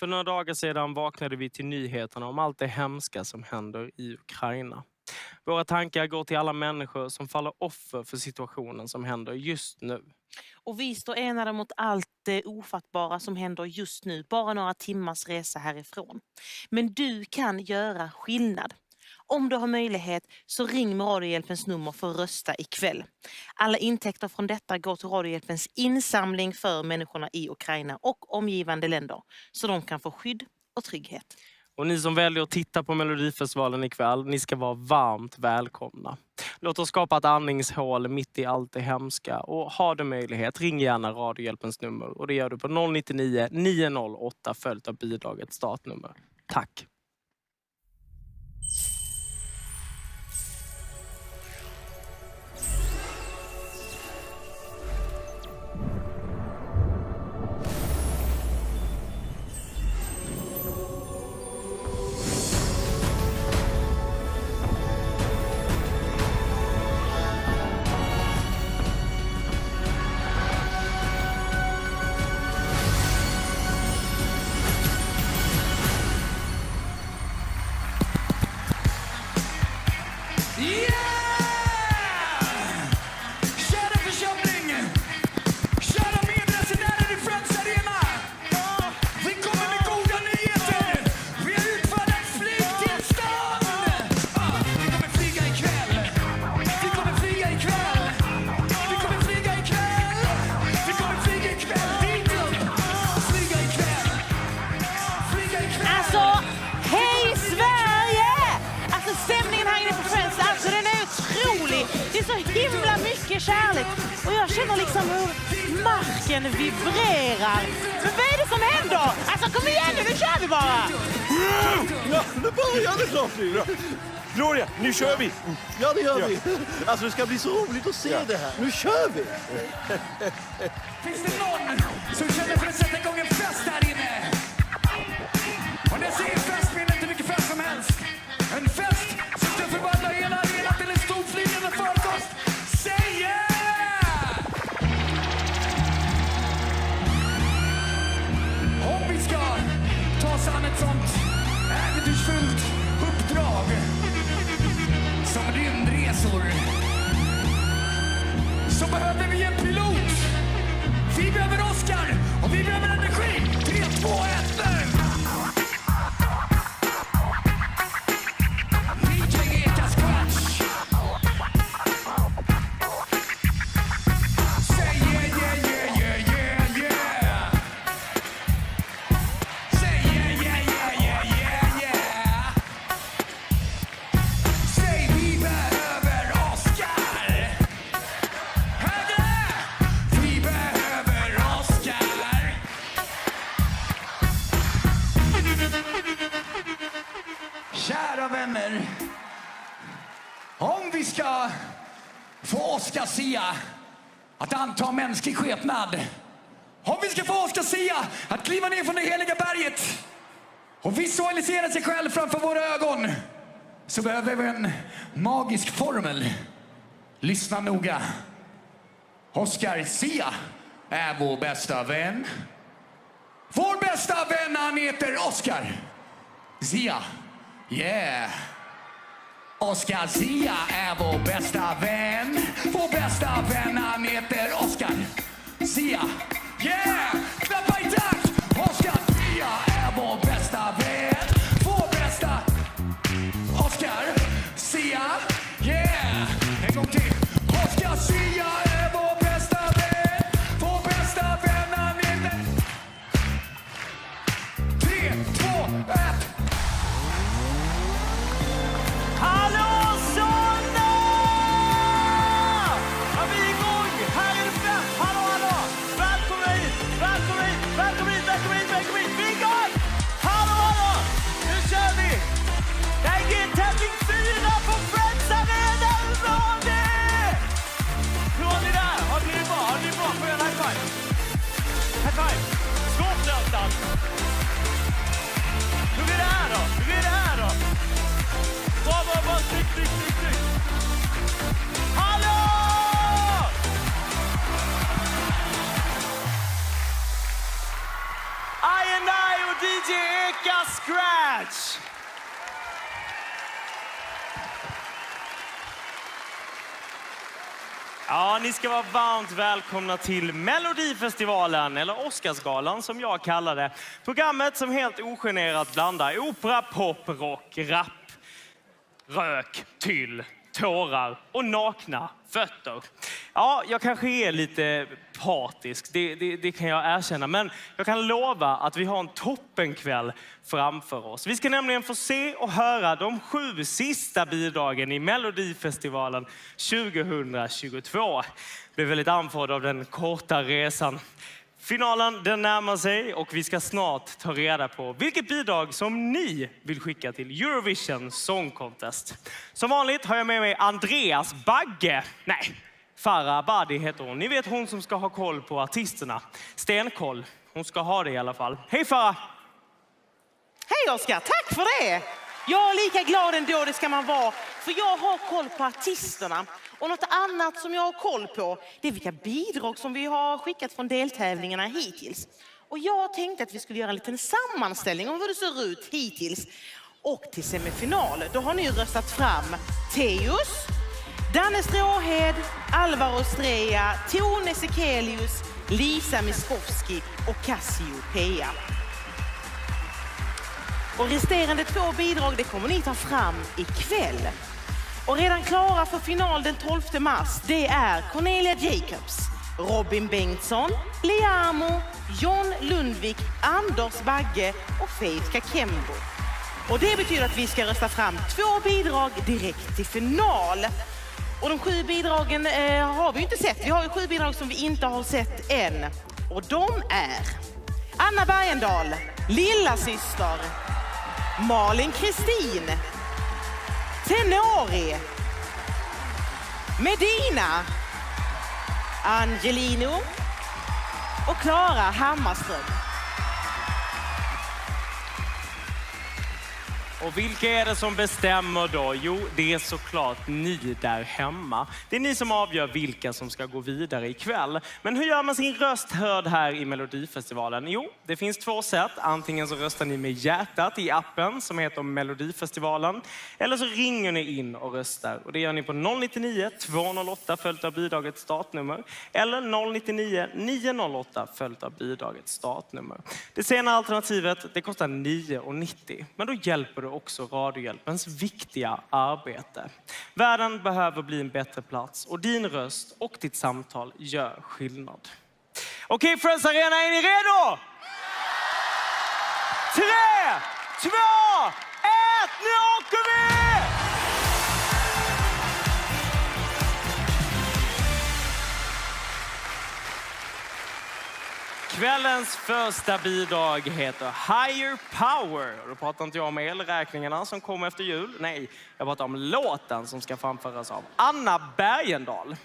För några dagar sedan vaknade vi till nyheterna om allt det hemska som händer i Ukraina. Våra tankar går till alla människor som faller offer för situationen som händer just nu. Och vi står enade mot allt det ofattbara som händer just nu, bara några timmars resa härifrån. Men du kan göra skillnad. Om du har möjlighet så ring med Radiohjälpens nummer för att rösta ikväll. Alla intäkter från detta går till Radiohjälpens insamling för människorna i Ukraina och omgivande länder, så de kan få skydd och trygghet. Och ni som väljer att titta på Melodifestivalen ikväll, ni ska vara varmt välkomna. Låt oss skapa ett andningshål mitt i allt det hemska. Och har du möjlighet, ring gärna Radiohjälpens nummer. Och det gör du på 099 908 följt av bidragets startnummer. Tack! Kärlek. Och jag känner liksom hur marken vibrerar. Men vad är det som händer? Alltså kom igen nu kör vi bara! Ja, nu börjar det klart nu. Gloria, nu kör vi! Ja, det gör vi. Alltså det ska bli så roligt att se det här. Nu kör vi! Finns det någon som känner för att sätta igång en fest här inne? Och när jag säger fest menar inte mycket fest som helst. En fest som ska förvandla hela arenan till en stor flygande farkost. Säg yeah! Om vi ska ta oss an ett sånt äventyrsfullt uppdrag som rymdresor, så behöver vi en pilot. Vi behöver Oscar och vi behöver energi. 3, 2, 1, DJ Eka Scratch. Säg yeah, yeah, yeah, yeah, yeah, yeah. Säg yeah, yeah, yeah, yeah, yeah, yeah. Säg vi behöver Oscar. Högre! Vi behöver Oscar. Kära vänner, om vi ska få Oscar Sia att anta mänsklig skepnad, om vi ska få Oscar Sia att kliva ner från det heliga berget och visualisera sig själv framför våra ögon, så behöver vi en magisk formel. Lyssna noga. Oscar Sia är vår bästa vän. Vår bästa vän, han heter Oscar Sia. Yeah. Oscar Sia är vår bästa vän. Vår bästa vän, han heter Oscar Sia. Yeah. Klappa i takt. Oscar Sia är vår bästa vän. Vår bästa Oscar Sia. Yeah. En gång till. Oscar Sia är vår bästa vän. Vår bästa vän, han heter 3, 2, 1. Hallå Solna! Ja, vi är igång! Här är det fest! Hallå, hallå! Välkommen hit! Välkommen hit! Välkommen hit! Välkommen hit! Välkommen hit! Vi är igång! Hallå, hallå! Nu kör vi! Det här är G-tävling 4 på Friends Arena! Hur var det? Hur var ni där? Har ni det bra? Har ni det bra? Får jag en high five? High five! Skåpflötan! Hur är det här då? Hur är det här då? Bra, tryck. Hallå! I och DJ Eka Scratch! Ja, ni ska vara varmt välkomna till Melodifestivalen, eller Oscarsgalan som jag kallar det. Programmet som helt ogenerat blandar opera, pop, rock, rap, rök, tyll, tårar och nakna fötter. Ja, jag kanske är lite partisk, det kan jag erkänna. Men jag kan lova att vi har en toppenkväll framför oss. Vi ska nämligen få se och höra de 7 sista bidragen i Melodifestivalen 2022. Jag blev väldigt andfådd av den korta resan. Finalen den närmar sig och vi ska snart ta reda på vilket bidrag som ni vill skicka till Eurovision Song Contest. Som vanligt har jag med mig Andreas Bagge. Nej, Farah Abadi heter hon. Ni vet hon som ska ha koll på artisterna. Stenkoll. Hon ska ha det i alla fall. Hej Farah! Hej Oskar, tack för det! Jag är lika glad ändå, det ska man vara. För jag har koll på artisterna. Och något annat som jag har koll på, det är vilka bidrag som vi har skickat från deltävlingarna hittills. Och jag tänkte att vi skulle göra en liten sammanställning om hur det ser ut hittills. Och till semifinal, då har ni röstat fram Teus, Danne Stråhed, Alvaro Strea, Tone Sekelius, Lisa Miskovsky och Cassiopeia. Och resterande 2 bidrag det kommer ni ta fram ikväll. Och redan klara för final den 12 mars, det är Cornelia Jacobs, Robin Bengtsson, Liamo, John Lundvik, Anders Bagge och Faith Kakembo. Och det betyder att vi ska rösta fram 2 bidrag direkt till final. Och de 7 bidragen har vi ju inte sett. Vi har ju 7 bidrag som vi inte har sett än. Och de är Anna Bergendahl, Lilla Syster, Malin Kristin, Tenori, Medina, Angelino och Klara Hammarström. Och vilka är det som bestämmer då? Jo, det är såklart ni där hemma. Det är ni som avgör vilka som ska gå vidare ikväll. Men hur gör man sin röst hörd här i Melodifestivalen? Jo, det finns 2 sätt. Antingen så röstar ni med hjärtat i appen som heter Melodifestivalen. Eller så ringer ni in och röstar. Och det gör ni på 099 208 följt av bidragets startnummer. Eller 099 908 följt av bidragets startnummer. Det senare alternativet, det kostar 9,90. Men då hjälper det också Radiohjälpens viktiga arbete. Världen behöver bli en bättre plats och din röst och ditt samtal gör skillnad. Okej, Friends Arena, är ni redo? 3, 2, 1, nu åker vi! Kvällens första bidrag heter Higher Power. Och då pratar inte jag om elräkningarna som kommer efter jul. Nej, jag pratar om låten som ska framföras av Anna Bergendahl.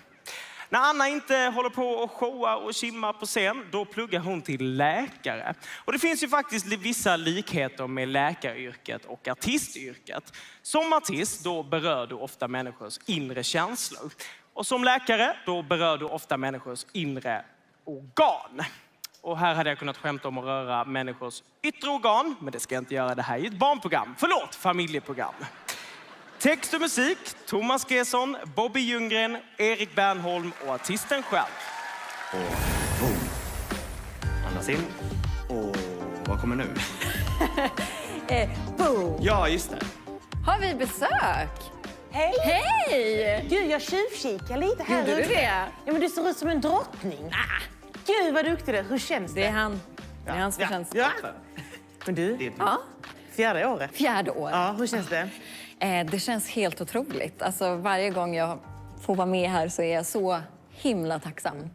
När Anna inte håller på och showar och kimmar på scen, då pluggar hon till läkare. Och det finns ju faktiskt vissa likheter med läkaryrket och artistyrket. Som artist, då berör du ofta människors inre känslor. Och som läkare, då berör du ofta människors inre organ. Och här hade jag kunnat skämta om att röra människors yttre organ, men det ska jag inte göra. Det här är ett barnprogram. Förlåt, familjeprogram. Text och musik, Thomas Gesson, Bobby Ljunggren, Erik Bernholm och artisten själv. Och boom. Andas in. Och vad kommer nu? Boom! Ja, just det. Har vi besök? Hej! Hej! Gud, jag tjuvkikar lite här. Gjorde du det? Ja, men du ser ut som en drottning. Gud, vad duktig du är. Hur känns det? Det är han. Det är hans förtjänst. Ja. Men du, Ja, 4:e året. 4:e år. Ja, hur känns det? Det känns helt otroligt. Alltså, varje gång jag får vara med här så är jag så himla tacksam.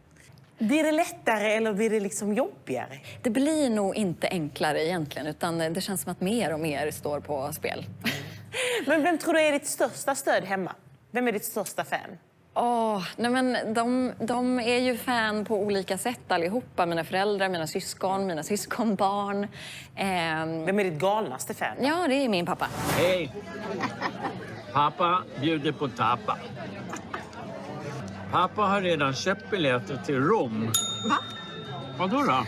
Blir det lättare eller blir det liksom jobbigare? Det blir nog inte enklare egentligen, utan det känns som att mer och mer står på spel. Men vem tror du är ditt största stöd hemma? Vem är ditt största fan? Nej men de är ju fan på olika sätt allihopa. Mina föräldrar, mina syskon, mina syskonbarn. Vem är ditt galnaste fan? Ja, det är min pappa. Hej! Pappa bjuder på tappa. Pappa har redan köpt biljetter till Rom. Va? Vadå då?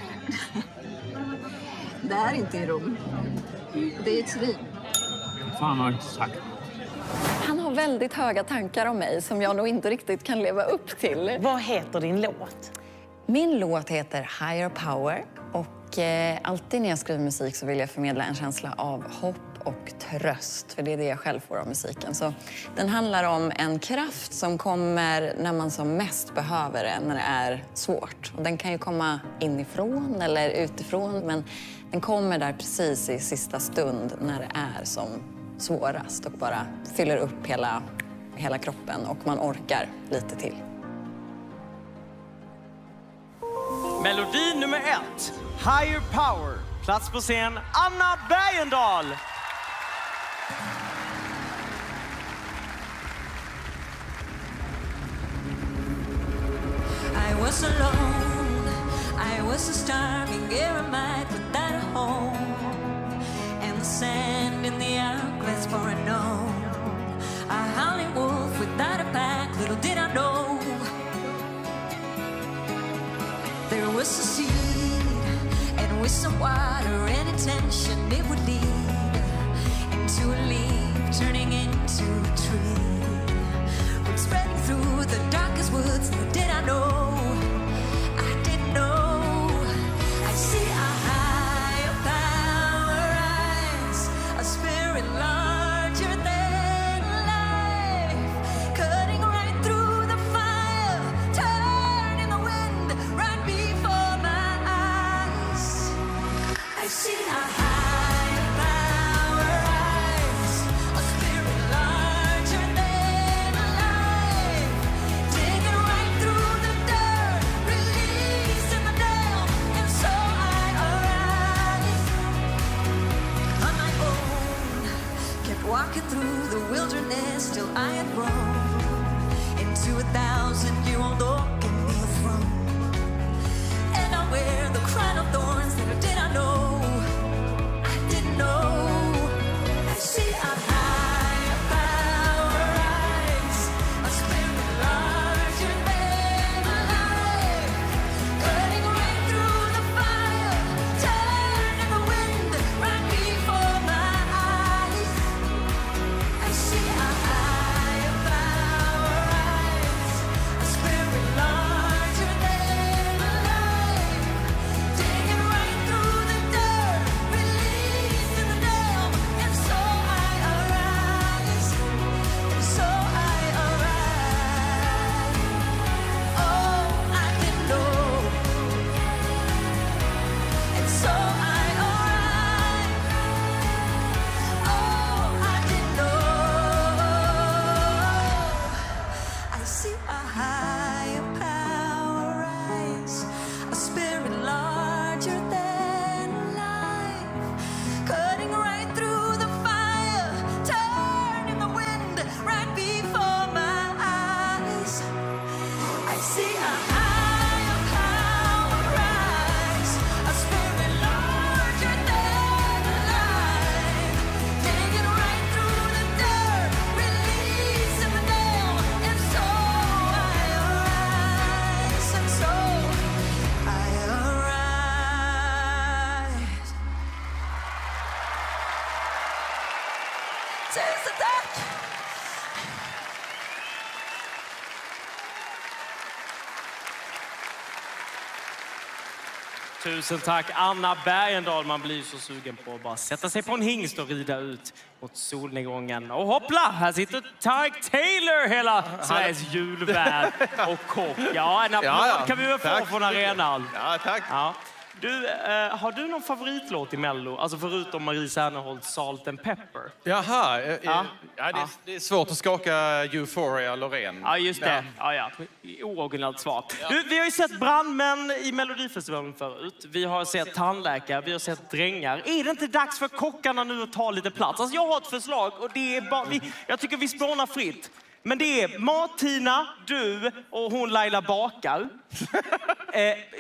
Det är inte i Rom. Det är ett svin. Fan har jag inte sagt. Han har väldigt höga tankar om mig som jag nog inte riktigt kan leva upp till. Vad heter din låt? Min låt heter Higher Power och alltid när jag skriver musik så vill jag förmedla en känsla av hopp och tröst, för det är det jag själv får av musiken. Så den handlar om en kraft som kommer när man som mest behöver den, när det är svårt. Och den kan ju komma inifrån eller utifrån, men den kommer där precis i sista stund när det är som svårast och bara fyller upp hela kroppen och man orkar lite till. Melodi nummer 1, Higher Power. Plats på scen, Anna Bergendahl. I was alone, I was a starving eremite without a home, and the sand in the hourglass for a no. A howling wolf without a pack, little did I know. There was a seed, and with some water and intention it would lead into a leaf, turning into a tree. We're spreading through the darkest woods, little did I know. I didn't know. I see a higher power rise, a spirit larger than life, cutting right through the fire, turning the wind right before my eyes. I see a higher power rise, a spirit larger than life, digging right through the dirt, releasing the damned, and so I arise on my own. Kept walking through the wilderness till I had grown into 1,000-year-old oak and be a throne. And I wear the crown of thorns, little did I know. I didn't know. I see a higher power rise, a spirit larger than life, cutting right through the fire, turning the wind right before my eyes. I see a higher power rise, a spirit larger than life, digging right through the dirt, releasing the damned, and so I arise, and so I arise. Oh, I didn't know, and so I arise. Oh, I didn't know. I see a higher power rise, a spirit larger than life, cutting right through the fire, turning the wind right before my eyes. I see a higher power rise, a spirit larger than life, digging right through the dirt, releasing the damned, and so I arise, and so I arise. Tusen tack! Tusen tack, Anna Bergendahl. Man blir så sugen på att bara sätta sig på en hingst och rida ut mot solnedgången. Och hoppla, här sitter Tyke Taylor, hela Sveriges julvärd och kock. Ja, en applåd kan vi väl få från arenan. Ja, tack. Ja. Du, har du någon favoritlåt i Mello? Alltså förutom Marie Serneholtz Salt and Pepper. Jaha, det är svårt att skaka Euphoria Loreen. Ja, just det. Ja. Ooriginellt svar. Du, vi har ju sett brandmän i Melodifestivalen förut. Vi har sett tandläkare, vi har sett drängar. Är det inte dags för kockarna nu att ta lite plats? Alltså jag har ett förslag och det är bara... jag tycker vi spånar fritt. Men det är Martina, du och hon Laila Bakar.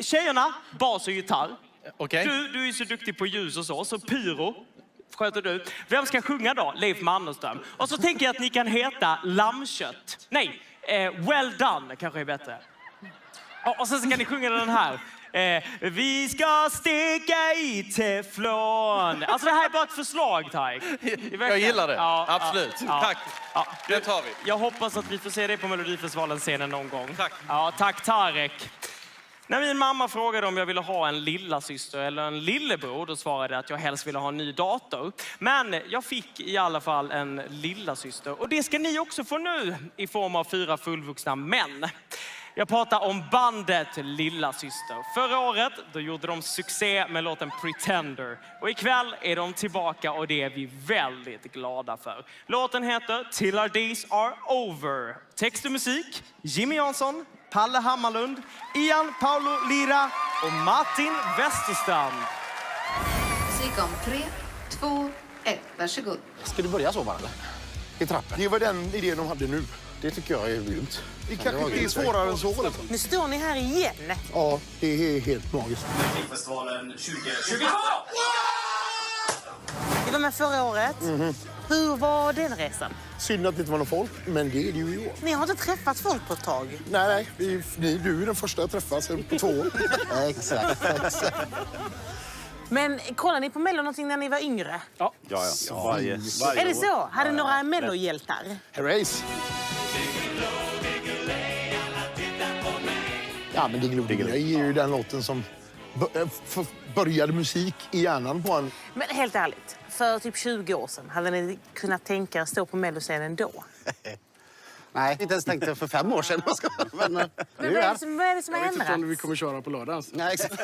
Tjejerna, bas och gitarr. Okay. Du är ju så duktig på ljus och så pyro sköter du. Vem ska sjunga då? Leif Mannerström. Och så tänker jag att ni kan heta Lammkött. Nej, Well Done kanske är bättre. Och sen så kan ni sjunga den här. Vi ska steka i teflon. Alltså det här är bara ett förslag, Taik. Jag gillar det. Ja, Absolut. ja, Tack. ja. Det tar vi. Jag hoppas att vi får se dig på Melodifestivalen-scenen någon gång. Tack. Ja, tack Tarek. När min mamma frågade om jag ville ha en lilla syster eller en lillebror, då svarade jag att jag helst ville ha en ny dator. Men jag fick i alla fall en lilla syster. Och det ska ni också få nu i form av 4 fullvuxna män. Jag pratar om bandet Lilla Syster. Förra året då gjorde de succé med låten Pretender. Och ikväll är de tillbaka och det är vi väldigt glada för. Låten heter Till Our Days Are Over. Text och musik, Jimmy Jansson, Palle Hammarlund, Ian Paolo Lira och Martin Westerstrand. Musik om 3, 2, 1. Varsågod. Ska du börja så bara, eller? I trappen. Det var den idén de hade nu. Det tycker jag är grymt. Det kanske inte är svårare än så. Liksom. Nu står ni här igen. Ja, det är helt magiskt. Festivalen 2022! Vi var med förra året. Hur var den resan? Synd att det inte var någon folk, men det är det ju i år. Ni har inte träffat folk på ett tag. Nej, du är den första jag träffat sen på 2 år. Exakt. Men kollar ni på Mello någonting när ni var yngre? Ja. Varje Är det så? Hade ni några Mello-hjältar? Herreys. Ja, men Diggiloo är ju den låten som började musik i hjärnan på en. Men helt ärligt, för typ 20 år sedan, hade ni kunnat tänka er stå på Melloscenen då? Nej, inte ens tänkte för 5 år sedan. Men vad är det som har ändrats? Jag vet inte om vi kommer köra på lördag. Alltså. Nej, exakt.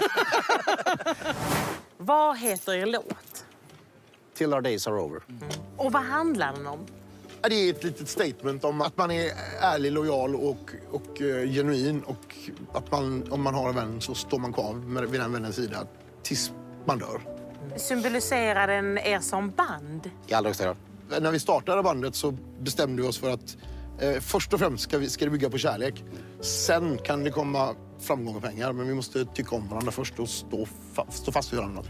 Vad heter er låt? Till Our Days Are Over. Och vad handlar den om? Det är ett litet statement om att man är ärlig, lojal och genuin. Och att om man har en vän så står man kvar vid den vännens sida tills man dör. Symboliserar den er som band? I allra högsta grad. När vi startade bandet så bestämde vi oss för att först och främst ska det bygga på kärlek. Sen kan det komma framgång och pengar, men vi måste tycka om varandra först och stå fast vid varandra.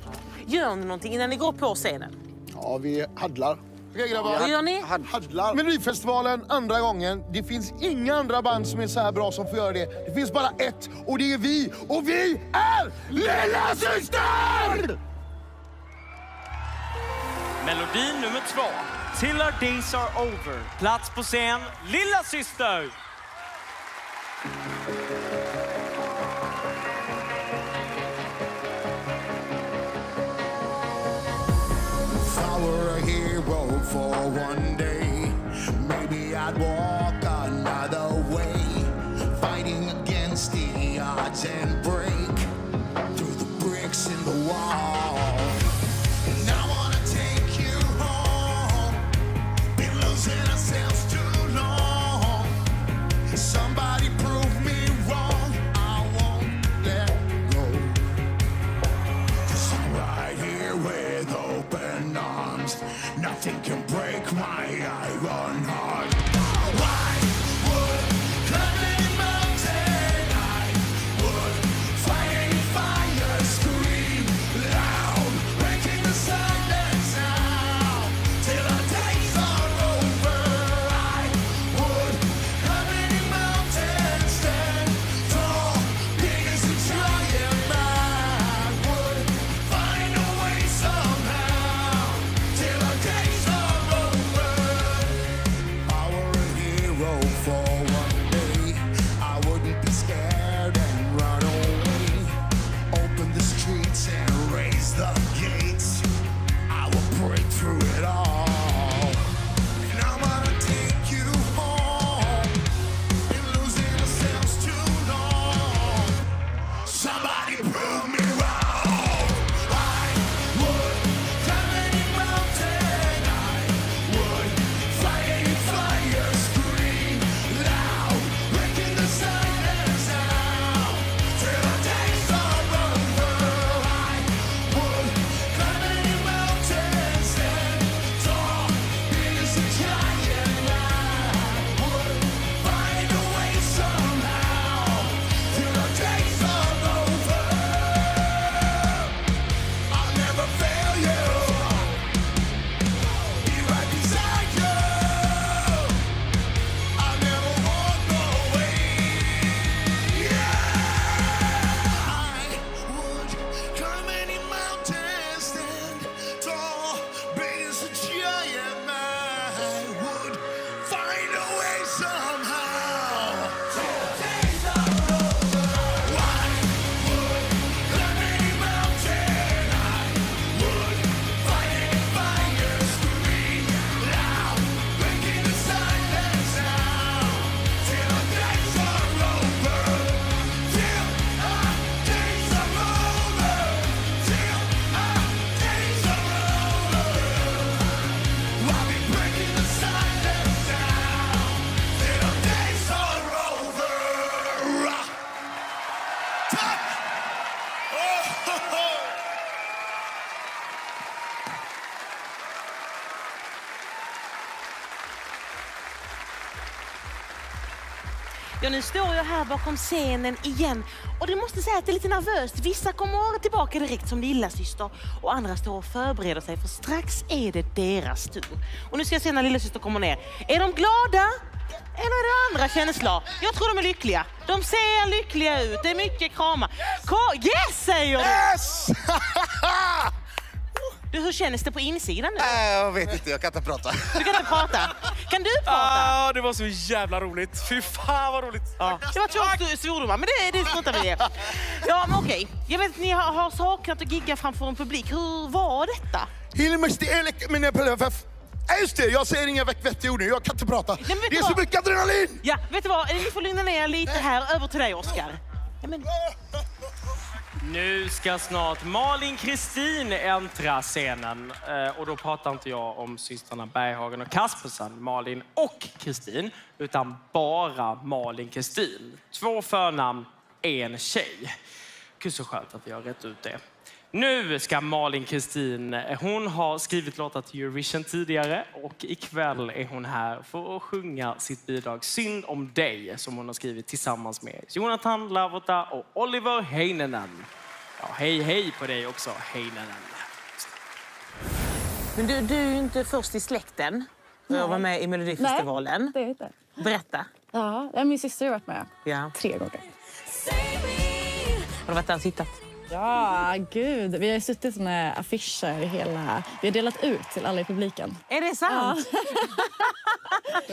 Gör ni någonting innan ni går på scenen? Ja, vi haddlar. Okej, grabbar. Vad gör ni? Haddlar. Melodifestivalen andra gången. Det finns inga andra band som är så här bra som får göra det. Det finns bara ett, och det är vi. Och vi är Lilla Syster! Melodi nummer 2. Till Our Days Are Over. Plats på scen, Lilla Syster! If I were a hero for one day, maybe I'd walk another way, fighting against the odds and break through the bricks in the wall. And I wanna take you home, been losing ourselves too long. Somebody prove me wrong, I won't let go. 'Cause I'm right here with open arms, nothing can break my iron heart. Ja, nu står jag här bakom scenen igen. Och det måste säga att det är lite nervöst. Vissa kommer tillbaka direkt som lilla syster och andra står och förbereder sig för strax är det deras tur. Och nu ska jag se när lilla syster kommer ner. Är de glada? Eller är det andra känslor? Jag tror de är lyckliga. De ser lyckliga ut. Det är mycket kramar. Yes, säger du! Yes! Du, hur känns det på insidan nu? Jag vet inte, jag kan inte prata. Du kan inte prata. Kan du prata? Det var så jävla roligt. Fy fan vad roligt. Ja. Det var 2 svordomar, men det struntar vi i. Ja, men okej. Jag vet att ni har saknat att gigga framför en publik. Hur var detta? Just det, jag säger inga vettiga ord nu. Jag kan inte prata. Nej, det är så mycket adrenalin! Ja, vet du vad? Ni får lugna ner lite här. Över till dig, Oscar. Ja, men... Nu ska snart Malin Kristin äntra scenen. Och då pratar inte jag om systrarna Berghagen och Kaspersen, Malin och Kristin, utan bara Malin Kristin. 2 förnamn, 1 tjej. Gud så skönt att vi har rätt ut det. Nu ska Malin Kristin, hon har skrivit låtar till Eurovision tidigare och ikväll är hon här för att sjunga sitt bidrag Synd om dig som hon har skrivit tillsammans med Jonathan Lavota och Oliver Heinenen. Ja, hej på dig också, Heinenen. Men du är ju inte först i släkten. Jag var med i Melodifestivalen. Nej, det är inte. Berätta. Ja, min syster har varit med 3 gånger. Har du varit där och tittat? Ja, gud. Vi har ju suttit med affischer hela... Vi har delat ut till alla i publiken. Är det sant? Ja.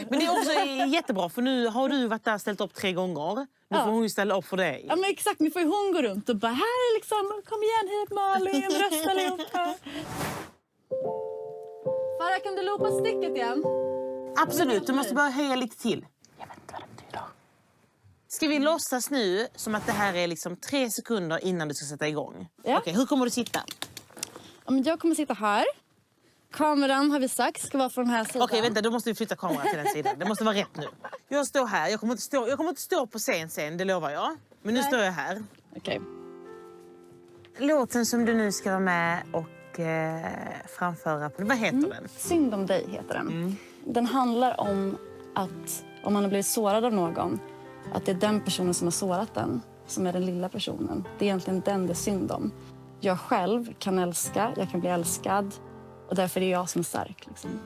Men det är också jättebra, för nu har du varit där och ställt upp 3 gånger. Nu får hon ju ställa upp för dig. Ja, men exakt. Nu får ju hon gå runt och bara, här liksom, kom igen hit Malin, rösta allihopa. Farah, kan du loopa sticket igen? Absolut, du måste bara höja lite till. Jag vet inte vad det betyder. Ska vi låtsas nu som att det här är liksom 3 sekunder innan du ska sätta igång? Ja. Okej, hur kommer du sitta? Ja, men jag kommer sitta här. Kameran har vi sagt ska vara från den här sidan. Okej, vänta, då måste vi flytta kameran till den sidan. Det måste vara rätt nu. Jag står här. Jag kommer inte stå på scen sen, det lovar jag. Men nu står jag här. Okej. Låten som du nu ska vara med och framföra på. Vad heter den? Synd om dig heter den. Den handlar om att om man har blivit sårad av någon, att det är den personen som har sårat den som är den lilla personen. Det är egentligen den det är synd om. Jag själv kan älska, jag kan bli älskad och därför är det jag som är stark. Liksom.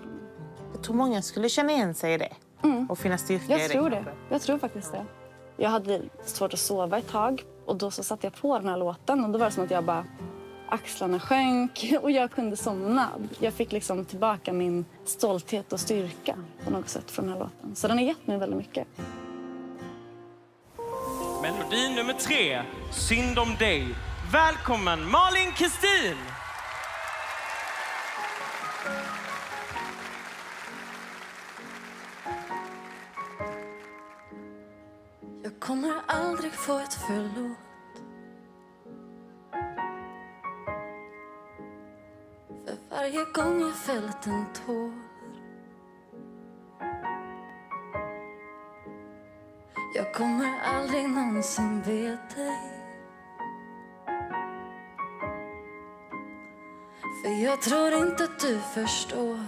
Jag tror många skulle känna igen sig i det och finna styrka i det. Jag tror det. Jag tror faktiskt det. Jag hade svårt att sova ett tag och då så satte jag på den här låten och då var det som att jag bara axlarna sjönk och jag kunde somna. Jag fick liksom tillbaka min stolthet och styrka på något sätt från den här låten. Så den har gett mig väldigt mycket. Melodi nummer 3, Synd om dig. Välkommen Malin Kristin! Jag kommer aldrig få ett förlåt. För varje gång jag fällt en tår. Jag kommer aldrig någonsin be dig. För jag tror inte att du förstår.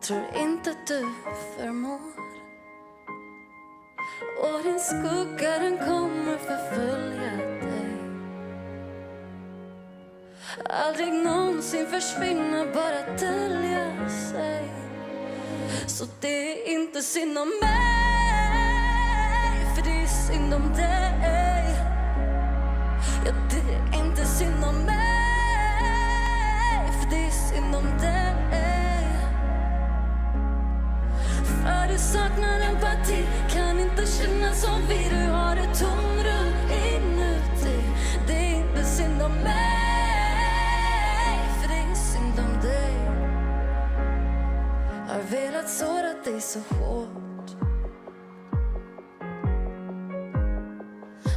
Tror inte att du förmår. Och din skugga den kommer förfölja dig. Aldrig någonsin försvinna, bara dölja sig. Så det är inte synd om mig, för det är synd om dig. Ja, det är inte synd om mig, för det är synd om dig. För du saknar empati, kan inte känna som vi. Du har ett tomrum inuti. Det är inte synd om mig, för det är synd om dig. Har velat såra dig så hårt,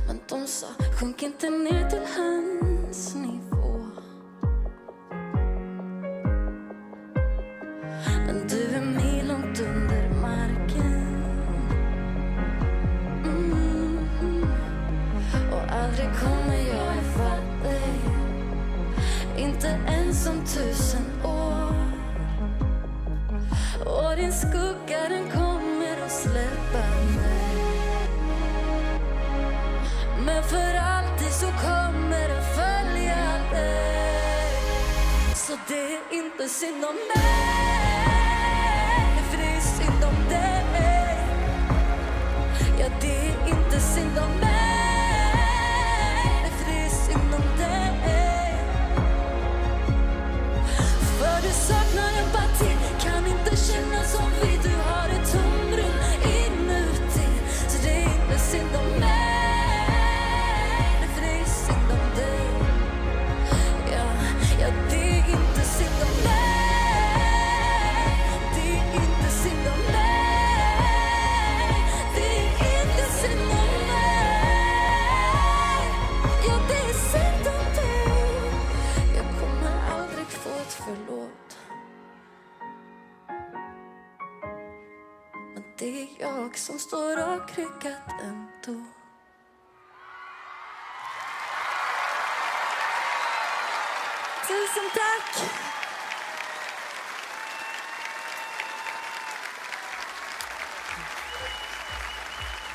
men de sa, sjunk inte ner till hans nivå. Men du är milont under marken. Och aldrig kommer jag ifatt dig. Inte lever en som 1000 år. Och din skugga den kommer att släppa mig. Men för alltid så kommer den följa dig. Så det är inte synd om mig, för det är synd om dig. Ja, det är inte synd om mig, för det är synd om dig. För du saknar empati, kan inte känna som vi. Du har ett tomrum inuti. Så det är inte synd om mig, för det är synd om dig. Ja, ja, det är inte synd om mig. Det är inte synd om mig. Det är inte synd om mig. Ja, det är synd om dig. Jag kommer aldrig få ett förlåt. Men det är jag som står rakryggat ändå. Tusen tack!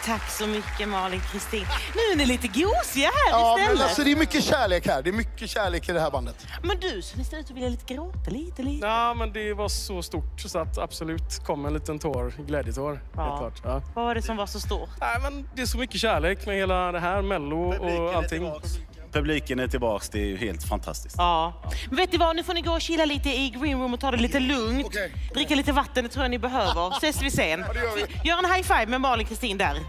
Tack så mycket Malin Kristin. Nu är ni lite gosiga här Ja, istället. men alltså det är mycket kärlek här. Det är mycket kärlek i det här bandet. Men du, så ni ser ut att vilja lite gråta lite. Ja, men det var så stort så att absolut kom en liten tår, glädjetår. Ja. Helt klart. Ja. Vad var det som var så stort? Nej, men det är så mycket kärlek med hela det här, Mello och allting. Publiken är tillbaks, det är ju helt fantastiskt. Ja. Men vet ni vad, nu får ni gå och chilla lite i green room och ta det lite lugnt. Dricka lite vatten, det tror jag ni behöver. Ses vi sen. Gör en high five med Malin Kristin där.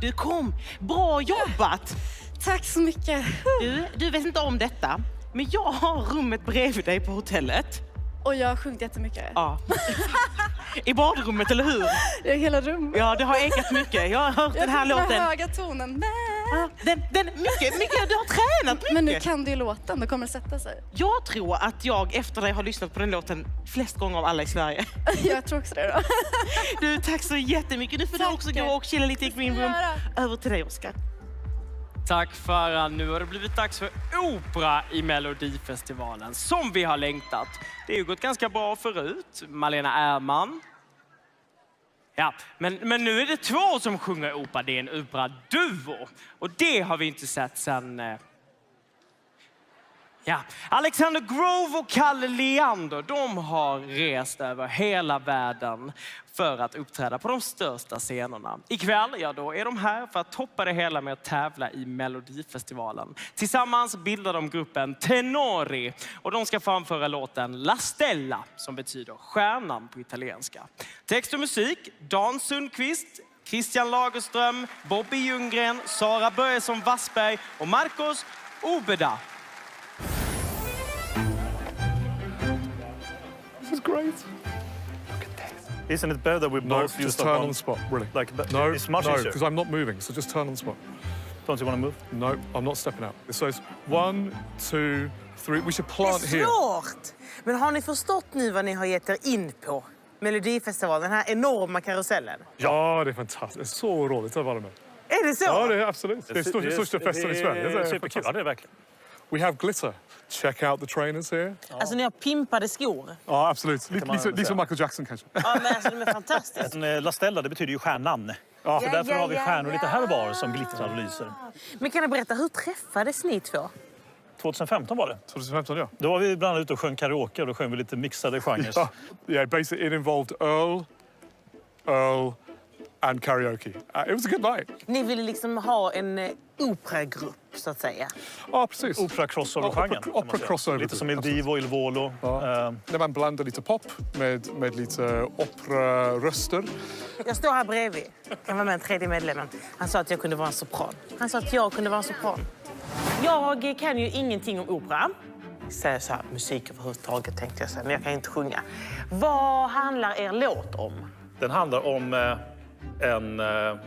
Du kom. Bra jobbat. Tack så mycket. Du vet inte om detta, men jag har rummet bredvid dig på hotellet. Och jag har sjungit jättemycket. Ja. I badrummet, eller hur? Det är hela rummet. Ja, det har ekat mycket. Jag har hört den här låten. Den höga tonen. Den mycket, du har tränat mycket. Men nu kan du ju låten, då kommer det sätta sig. Jag tror att jag efter dig har lyssnat på den låten flest gånger av alla i Sverige. Jag tror också det då. Du, tack så jättemycket. Nu får du också gå och chilla lite i green room. Över till dig, Oskar. Tack Farah. Nu har det blivit dags för opera i Melodifestivalen som vi har längtat. Det har ju gått ganska bra förut. Malena Ärman. Ja, men nu är det två som sjunger opera. Det är en opera-duo. Och det har vi inte sett sedan... Ja, Alexander Grove och Kalle Leander, de har rest över hela världen för att uppträda på de största scenerna. Ikväll, ja, då är de här för att toppa det hela med att tävla i Melodifestivalen. Tillsammans bildar de gruppen Tenori och de ska framföra låten La Stella som betyder stjärnan på italienska. Text och musik, Dan Sundqvist, Christian Lagerström, Bobby Ljunggren, Sara Börjesson Wassberg och Marcos Obeda. This is great. Look at this. Isn't it better that we both just turn on the spot, really. Like, No, it's much no, easier. because I'm not moving, so just turn on the spot. Don't you want to move? No, I'm not stepping out. So it's 1, 2, 3. We should plant Det är here. svårt. Men har ni förstått nu vad ni har gett er in på? Melodifestivalen, den här enorma karusellen. Ja, det är fantastiskt. Det är så roligt att vara med. Är det så? Ja, det är absolut. Det är största festen i Sverige. Det är superkul. Ja, det är verkligen. We have glitter. Check out the trainers here. Alltså ni har pimpade skor. Ja, absolut. Lite som Michael Jackson kanske. Ja, men alltså de är fantastiska. La Stella, det betyder ju stjärnan. Ja. Så därför har vi stjärnor lite här och var som glittrar och lyser. Men kan du berätta, hur träffades ni två? 2015 var det. 2015, ja. Då var vi bland annat ute och sjöng karaoke och då sjöng vi lite mixade genrer. Yeah, basically it involved Earl and karaoke. It was a good night. Ni ville liksom ha en operagrupp, så att säga. Ja, precis. Opera-crossover-genren. Opera-crossover. Lite som Il Divo, Il Volo. Ja. När man blandar lite pop med lite opera-röster. Jag står här bredvid. Kan vara med en tredje medlemmen. Han sa att jag kunde vara en sopran. Jag kan ju ingenting om opera. Så här, musik överhuvudtaget tänkte jag säga, men jag kan inte sjunga. Vad handlar er låt om? Den handlar om en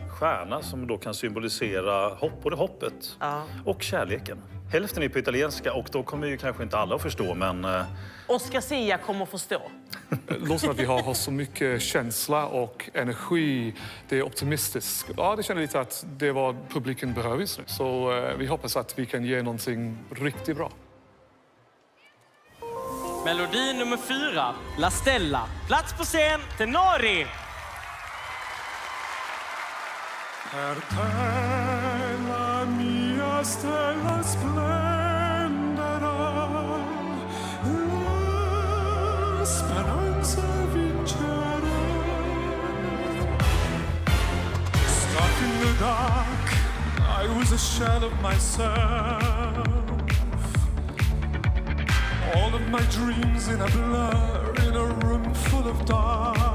stjärna som då kan symbolisera både hoppet och kärleken. Hälften är på italienska och då kommer ju kanske inte alla att förstå, men... Oscar Sia kommer att förstå. Låter som att vi har så mycket känsla och energi. Det är optimistiskt. Ja, det känner lite att det är vad publiken behöver just nu. Så vi hoppas att vi kan ge någonting riktigt bra. Melodi nummer 4, La Stella. Plats på scen, Tenori. Per te la mia stella splendera, la speranza vincerà. Stuck in the dark, I was a shell of myself. All of my dreams in a blur, in a room full of doubt.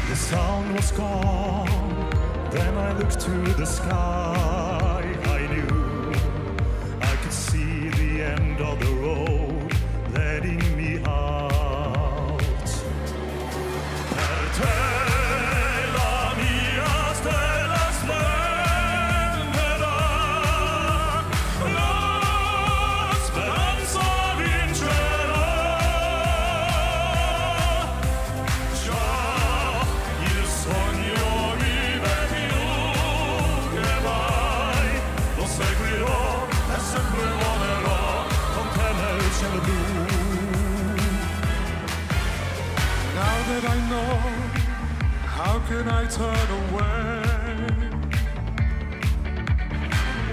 The sound was gone, then I looked to the sky. I knew I could see the end of the road, letting me out. Per te la mia stella splendera, la speranza vincerà. Sogno vive più che mai, lo seguirò e sempre volerò con te nel cielo blu. Now that I know, how can I turn away?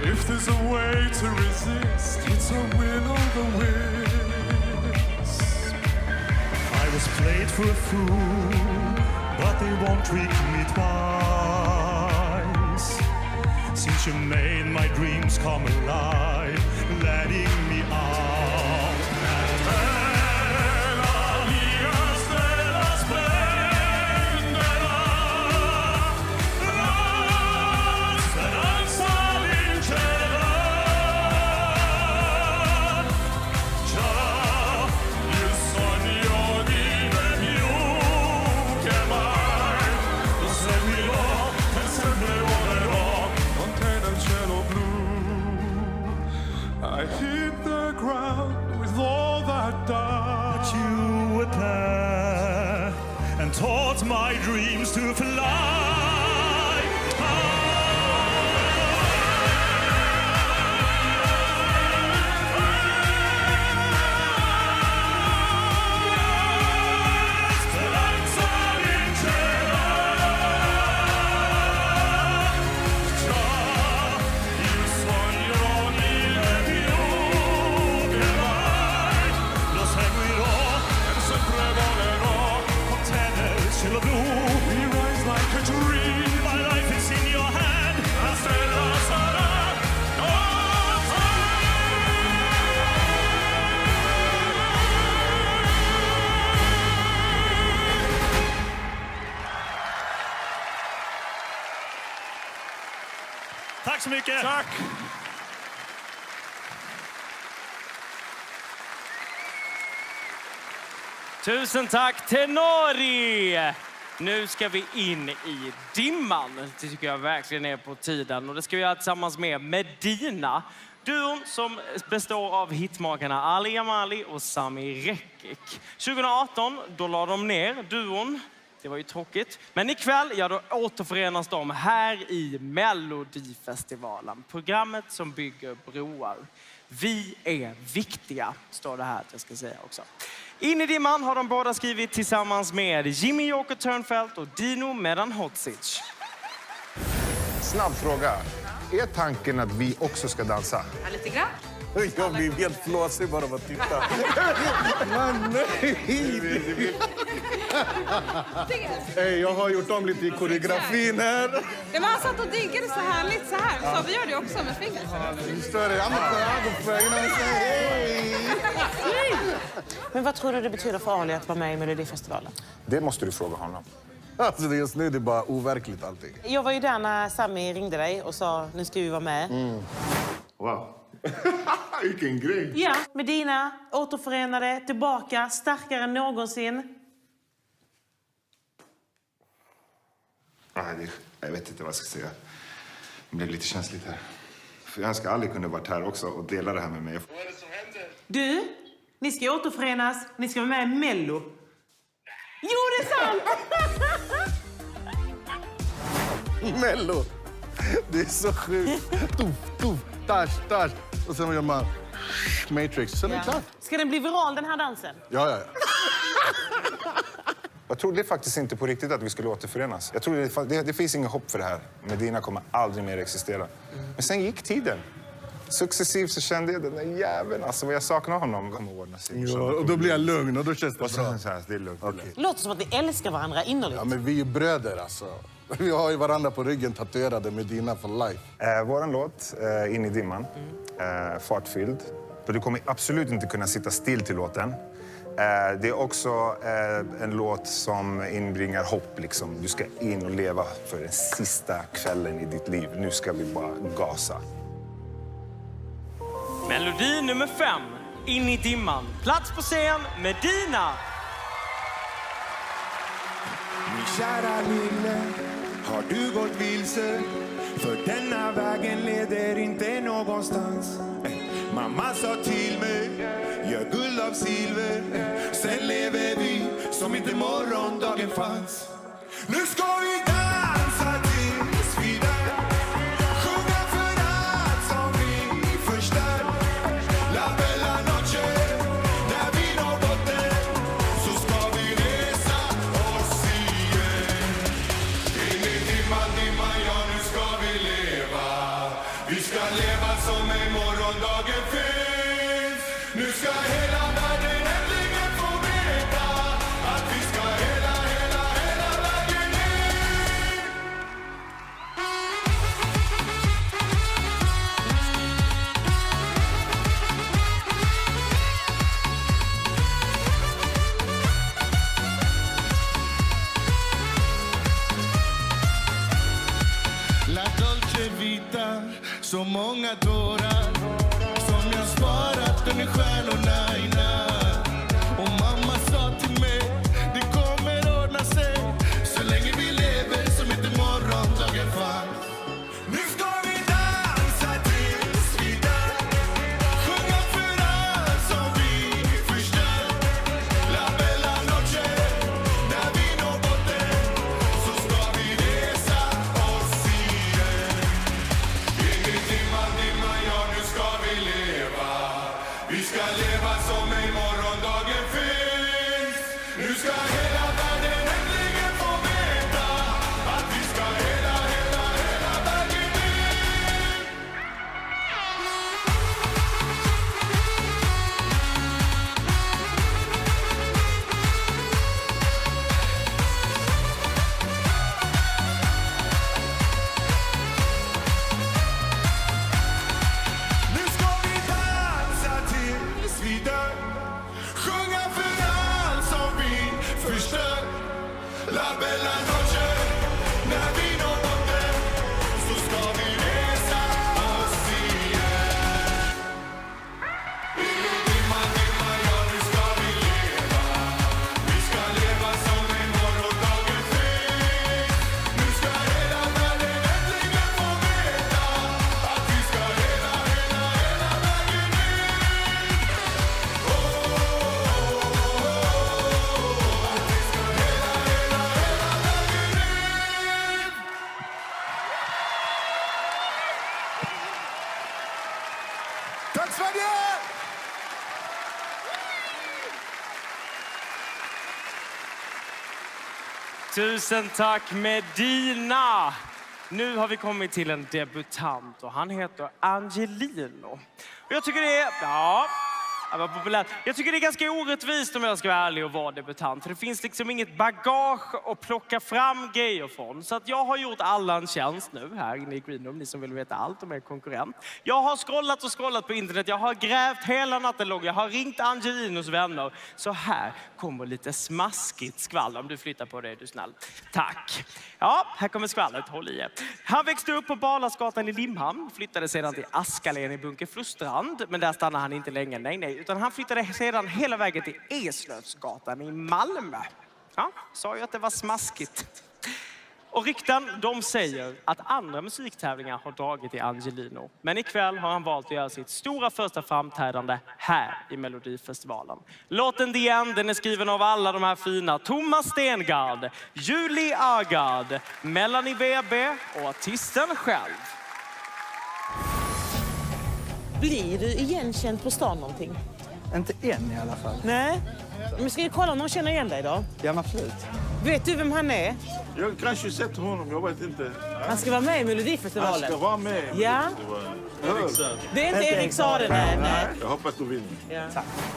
If there's a way to resist, it's a will o' the wisp. I was played for a fool, but they won't treat me twice. Since you made my dreams come alive, letting me out. La mia stella splendera, la speranza vincerà. Già, il sogno vive più che mai, lo seguirò e sempre volerò con te nel cielo blu. I hit the ground with all that doubt. But you were there and taught my dreams to fly. Speranza vincerà. Già, il sogno vive più che mai, lo seguirò e sempre volerò con te nel cielo blu. We rise like a dream. My life is in your hand, la stella sarà con te. Tack så mycket! Tack! Tusen tack, Tenori! Nu ska vi in i dimman. Det tycker jag verkligen är på tiden. Och det ska vi göra tillsammans med Medina. Duon som består av hitmakarna Ali Amali och Sami Rekik. 2018, då la de ner duon. Det var ju tråkigt. Men ikväll, ja, då återförenas de här i Melodifestivalen. Programmet som bygger broar. Vi är viktiga, står det här att jag ska säga också. In i dimman har de båda skrivit tillsammans med Jimmy Joker Törnfeldt och Dino Medan Hodzic. Snabb fråga. Är tanken att vi också ska dansa? Ja, lite grann. Jag blir helt flåsig bara av att titta. Men nej! Hey, jag har gjort om lite i koreografin här. Ja, men han satt och diggade så härligt så här. Så vi gör det också med fingret. Men vad tror du det betyder för Ali att vara med i Melodifestivalen? Det måste du fråga honom. Alltså just nu det är bara overkligt allting. Jag var ju där när Sami ringde dig och sa nu ska vi vara med. Wow. Vilken grej. Ja, Medina, återförenade, tillbaka, starkare än någonsin. Jag vet inte vad jag ska säga. Det blev lite känsligt här. Jag önskar aldrig kunde varit här också och dela det här med mig. Du, ni ska återförenas. Ni ska vara med i Mello. Jo, det är sant! Mello! Det är så sjukt. Tuff, dash. Och sen gör man Matrix. Sen är det klart. Ska den bli viral, den här dansen? Ja. Jag trodde faktiskt inte på riktigt att vi skulle återförenas. Jag trodde det finns inget hopp för det här. Medina kommer aldrig mer existera. Men sen gick tiden. Successivt så kände jag den där jäveln. Alltså vad jag saknar honom. Ja, och då blir jag lugn och då känns det bra. Så här, det är lugnt. Okay. Låter som att ni älskar varandra innerligt. Ja, men vi är bröder alltså. Vi har ju varandra på ryggen tatuerade Medina for life. Våran låt, In i dimman, fartfylld. Du kommer absolut inte kunna sitta still till låten. Det är också en låt som inbringar hopp. Liksom. Du ska in och leva för den sista kvällen i ditt liv. Nu ska vi bara gasa. Melodi nummer 5, In i dimman. Plats på scen, Medina. Min kära lille, har du gått vilse? För denna vägen leder inte någonstans. Mamma sa till mig, gör guld av silver. Sen lever vi som inte morgondagen fanns. Nu ska vi dansa tills vi dör. Sjunga för allt som vi förstör. La bella noche, när vi når botten, så ska vi resa oss igen. In i dimman, ja nu ska vi leva. Vi ska leva som en morgondagen finns. Nu ska hela världen äntligen få veta att vi ska hela vägen in. La dolce vita, så många tårar som jag sparat under stjärnorna i natt. Och mamma sa till mig, det kommer ordna sig så länge vi lever som inte morgondagen fanns. Nu ska vi dansa tills vi dör. Sjunga för allt som vi förstör. La bella noche, när vi når botten, så ska vi resa oss igen. In i dimman, ja nu ska vi leva. Vi ska leva som en morgondagen finns. Nu ska hela världen äntligen få veta att vi ska hela vägen in. Nu ska vi dansa tills vi dör. Sjunga för allt som vi förstör. La bella noche, när vi når botten, så ska vi resa oss igen. In i dimman, ja nu ska vi leva. Vi ska leva som en morgondagen finns. Nu ska hela världen äntligen få veta att vi ska hela vägen in. Tack Sverige! Tusen tack Medina! Nu har vi kommit till en debutant och han heter Angelino. Och jag tycker det är... Ja, det var populärt. Jag tycker det är ganska orättvist om jag ska vara ärlig och vara debutant. För det finns liksom inget bagage att plocka fram grejer från. Så att jag har gjort alla en tjänst nu här inne i Green Room. Ni som vill veta allt om er konkurrent. Jag har scrollat på internet. Jag har grävt hela natten lång. Jag har ringt Angelinos vänner. Så här kommer lite smaskigt skvaller. Om du flyttar på dig, är du snäll. Tack. Ja, här kommer skvallret. Håll i er. Han växte upp på Barlasgatan i Limhamn. Flyttade sedan till Askalen i Bunkeflostrand. Men där stannade han inte länge. Nej. Utan han flyttade sedan hela vägen till Eslövsgatan i Malmö. Ja, sa ju att det var smaskigt. Och rykten, de säger att andra musiktävlingar har dragit i Angelino. Men ikväll har han valt att göra sitt stora första framträdande här i Melodifestivalen. Låten The End, den är skriven av alla de här fina. Thomas Stengard, Julie Agard, Melanie Webe och artisten själv. Blir du igenkänd på stan någonting? Inte än i alla fall. Nej. Men ska vi kolla om någon känner igen dig då? Ja, men absolut. Vet du vem han är? Jag kanske sett honom, jag vet inte. Han ska vara med i Melodifestivalen. Han ska vara med i Ja. Melodifestivalen. Det är inte Erik Saade, nej. Jag hoppas du vinner. Ja.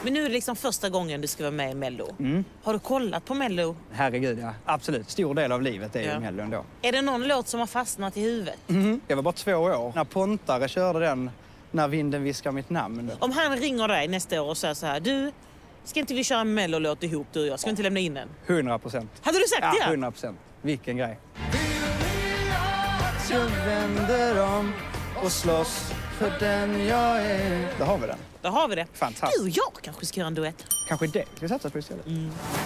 Men nu är det liksom första gången du ska vara med i Mello. Har du kollat på Mello? Herregud, ja. Absolut. Stor del av livet är ju Mello ändå. Är det någon låt som har fastnat i huvudet? Jag var bara 2 år. När Pontare körde den När vinden viskar mitt namn. Om han ringer dig nästa år och säger så här: du, ska inte vi köra en Mello-låt ihop du och jag? Ska vi inte lämna in den? 100%. Hade du sagt det? Ja, 100%. Vilken grej. Jag vänder om och slåss för den jag är. Där har vi den. Där har vi det. Fantastiskt. Du och jag kanske ska göra en duett. Kanske det. Ska vi satsa på istället?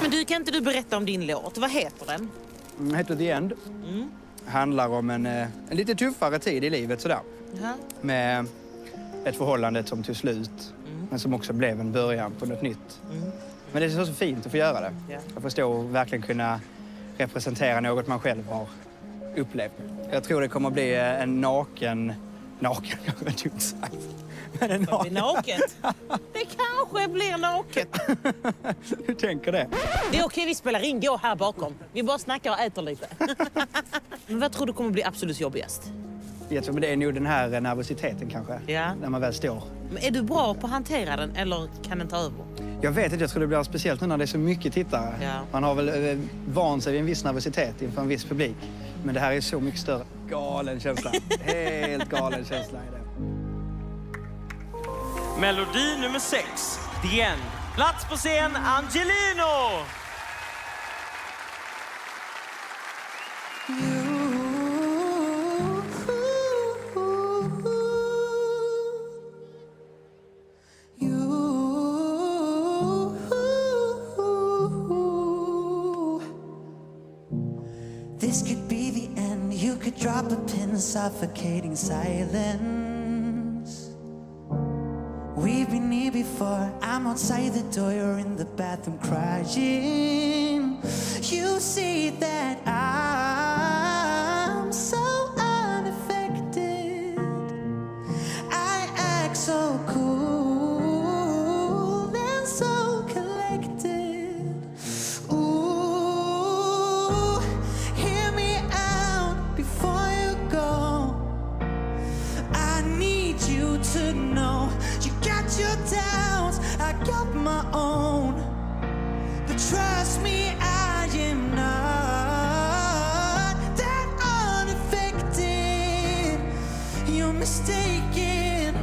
Men du, kan inte du berätta om din låt? Vad heter den? Den heter The End. Handlar om en lite tuffare tid i livet sådär. Ja. Med ett förhållande som tog slut. Men som också blev en början på något nytt. Men det är så fint att få göra det. Ja. Att förstå och verkligen kunna representera något man själv har upplevt. Jag tror det kommer att bli en naken kanske jag inte sagt. Men en naket. Det kanske blir naket. Hur tänker det? Det är okej, vi spelar in. Gå här bakom. Vi bara snackar och äter lite. Men vad tror du kommer bli absolut jobbigast? Jag tror det är nog den här nervositeten kanske. Ja. När man väl står. Men är du bra på att hantera den eller kan den ta över? Jag vet inte, jag tror det blir speciellt nu när det är så mycket tittare. Ja. Man har väl vant sig vid en viss nervositet inför en viss publik. Men det här är så mycket större. Galen känsla. Helt galen känsla i det. Melodi nummer 6, The End. Plats på scen, Angelino! This could be the end. You could drop a pin, suffocating silence. We've been here before. I'm outside the door, you're in the bathroom crying. You see that I'm so unaffected. I act so cool and so collected. Ooh, hear me out before you go. I need you to know you got your doubts, I got my own. But trust me, I am not that unaffected. You're mistaken.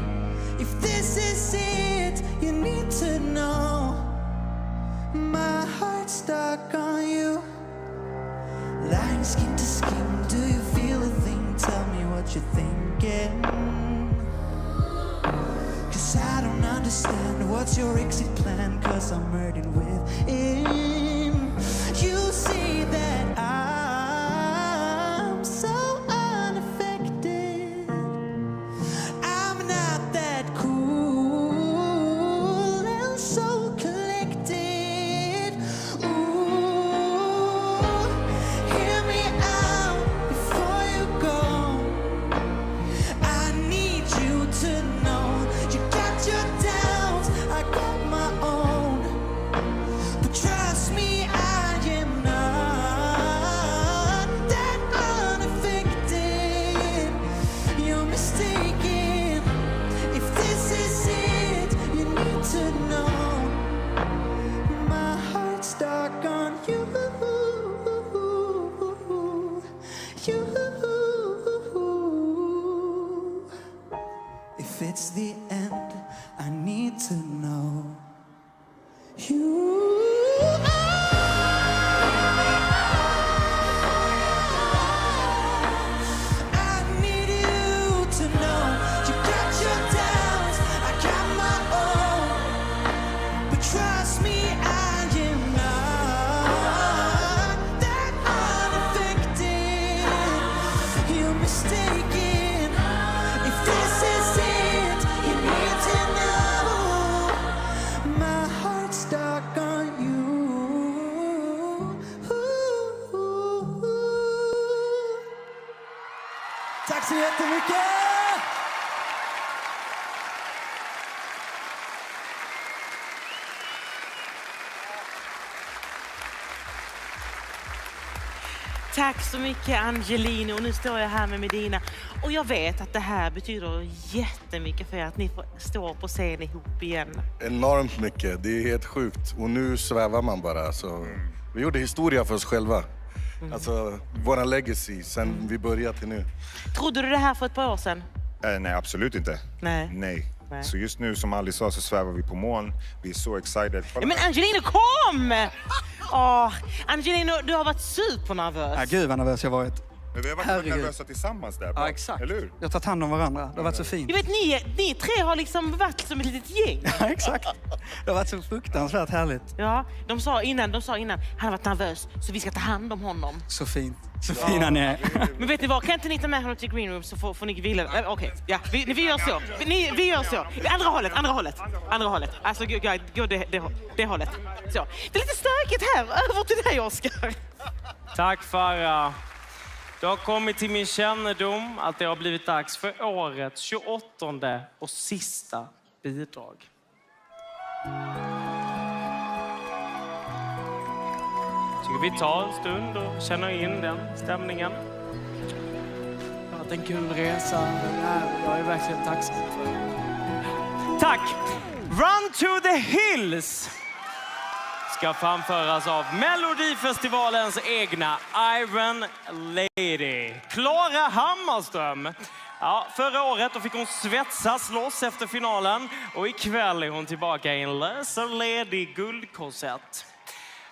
If this is it, you need to know my heart's stuck on you. Lying skin to skin, do you feel a thing? Tell me what you're thinking. Cause I don't understand what's your exit plan. Cause I'm hurting within. You see that I'm so unaffected. I'm not that cool and so collected. Ooh, hear me out before you go. I need you to know you got your doubts, I got my own. But trust me, I am not that unaffected. You're mistaken. If this is it, you need to know my heart's stuck on you. You. If it's the end, I need to know you. I need you to know you got your doubts, I got my own. But trust me, I am not that unaffected. Tack så mycket Angelino. Och nu står jag här med Medina. Och jag vet att det här betyder jättemycket för er att ni får stå på scen ihop igen. Enormt mycket. Det är helt sjukt. Och nu svävar man bara. Så vi gjorde historia för oss själva. Alltså, våra legacy sen vi började till nu. Trodde du det här för ett par år sedan? Nej, absolut inte. Nej. Så just nu, som Ali sa, så svävar vi på moln. Vi är så excited. Ja, men Angelino, kom! Angelino, du har varit supernervös. Ja, gud vad nervös jag varit. Men vi har varit nervösa tillsammans där. Ja, exakt. Eller hur? Jag har tagit hand om varandra. Det har varit så fint. Jag vet, ni tre har liksom varit som ett litet gäng. Ja, exakt. Det har varit så fruktansvärt härligt. Ja, de sa innan, han har varit nervös, så vi ska ta hand om honom. Så fint. Så fina ni är. Men vet ni vad, kan inte ni ta med honom till green room så får ni vila? Okej, ja, vi gör så. Vi gör så. Andra hållet. Alltså, gå det hållet. Så. Det är lite stökigt här. Över till dig, Oscar. Tack Farah. Det har kommit till min kännedom att det har blivit dags för årets 28:e och sista bidrag. Tycker vi tar en stund och känner in den stämningen. Det har varit en kul resa. Jag är verkligen tacksam för det. Tack! Run to the Hills ska framföras av Melodifestivalens egna Iron Lady, Klara Hammarström. Ja, förra året då fick hon svetsas loss efter finalen och ikväll är hon tillbaka i en lös och ledig guldkorsett.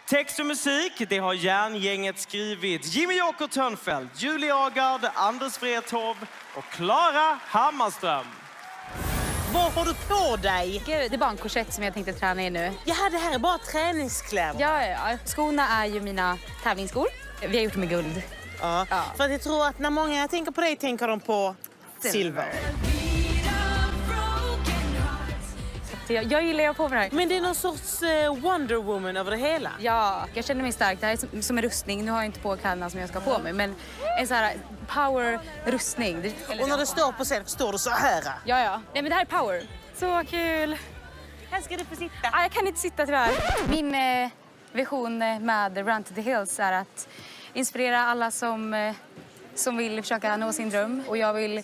Text och musik, det har Järngänget skrivit. Jimmy Åker Törnfeldt, Julie Agard, Anders Wrethov och Klara Hammarström. Vad har du på dig? Gud, det är bara en korsett som jag tänkte träna i nu. Ja, det här är bara träningskläder. Ja. Skorna är ju mina tävlingsskor. Vi har gjort dem i guld. Ja. För att jag tror att när många tänker på dig tänker de på silver. Jag gillar att ha på mig det här. Men det är någon sorts Wonder Woman över det hela. Ja, jag känner mig stark. Det här är som en rustning. Nu har jag inte på kläderna som jag ska på mig. Men en sån här power-rustning. Och när du står på scen står du så här. Ja. Nej, men det här är power. Så kul. Här ska du få sitta. Ja, jag kan inte sitta tyvärr. Min vision med Run to the Hills är att inspirera alla som vill försöka nå sin dröm. Och jag vill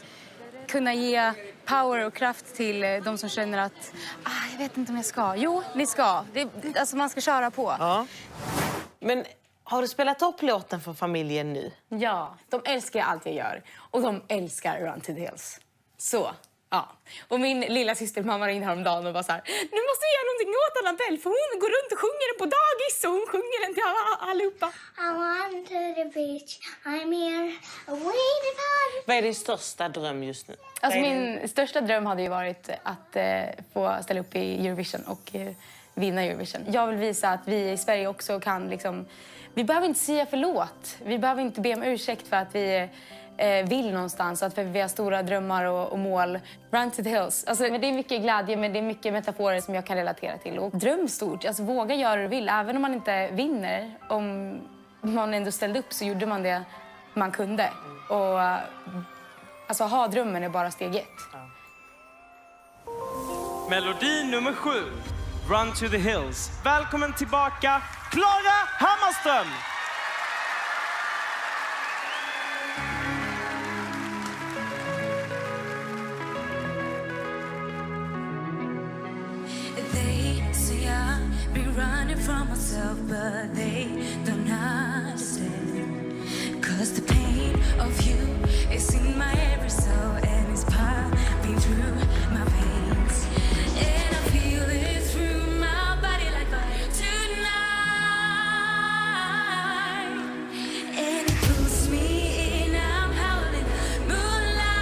kunna ge power och kraft till de som känner att jag vet inte om jag ska. Jo, ni ska. Alltså man ska köra på. Ja. Men har du spelat upp låten för familjen nu? Ja, de älskar allt jag gör. Och de älskar Run to the Hills. Så, ja. Och min lilla syster mamma ringde häromdagen och var så här: nu måste vi göra någonting åt Annabelle för hon går runt och sjunger den på dagis och hon sjunger den till allihopa. I want to the beach, I'm here, waiting for... Vad är din största dröm just nu? Alltså min största dröm hade ju varit att få ställa upp i Eurovision och vinna Eurovision. Jag vill visa att vi i Sverige också kan liksom... Vi behöver inte säga förlåt. Vi behöver inte be om ursäkt för att vi vill någonstans. Att vi har stora drömmar och mål. Run to the Hills. Alltså, det är mycket glädje, men det är mycket metaforer som jag kan relatera till. Och dröm stort. Alltså, våga göra det du vill. Även om man inte vinner. Om man ändå ställde upp så gjorde man det man kunde. Och alltså, ha drömmen är bara steg 1. Melodi nummer 7, Run to the Hills. Välkommen tillbaka, Klara Hammarström! They say I'll be running from myself, but they don't understand. 'Cause the pain of you is in my every cell and it's popping through my veins. And I feel it through my body like fire tonight. And it pulls me in, I'm howling moonlight.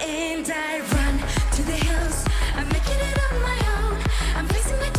And I run to the hills, I'm making it on my own. I'm facing my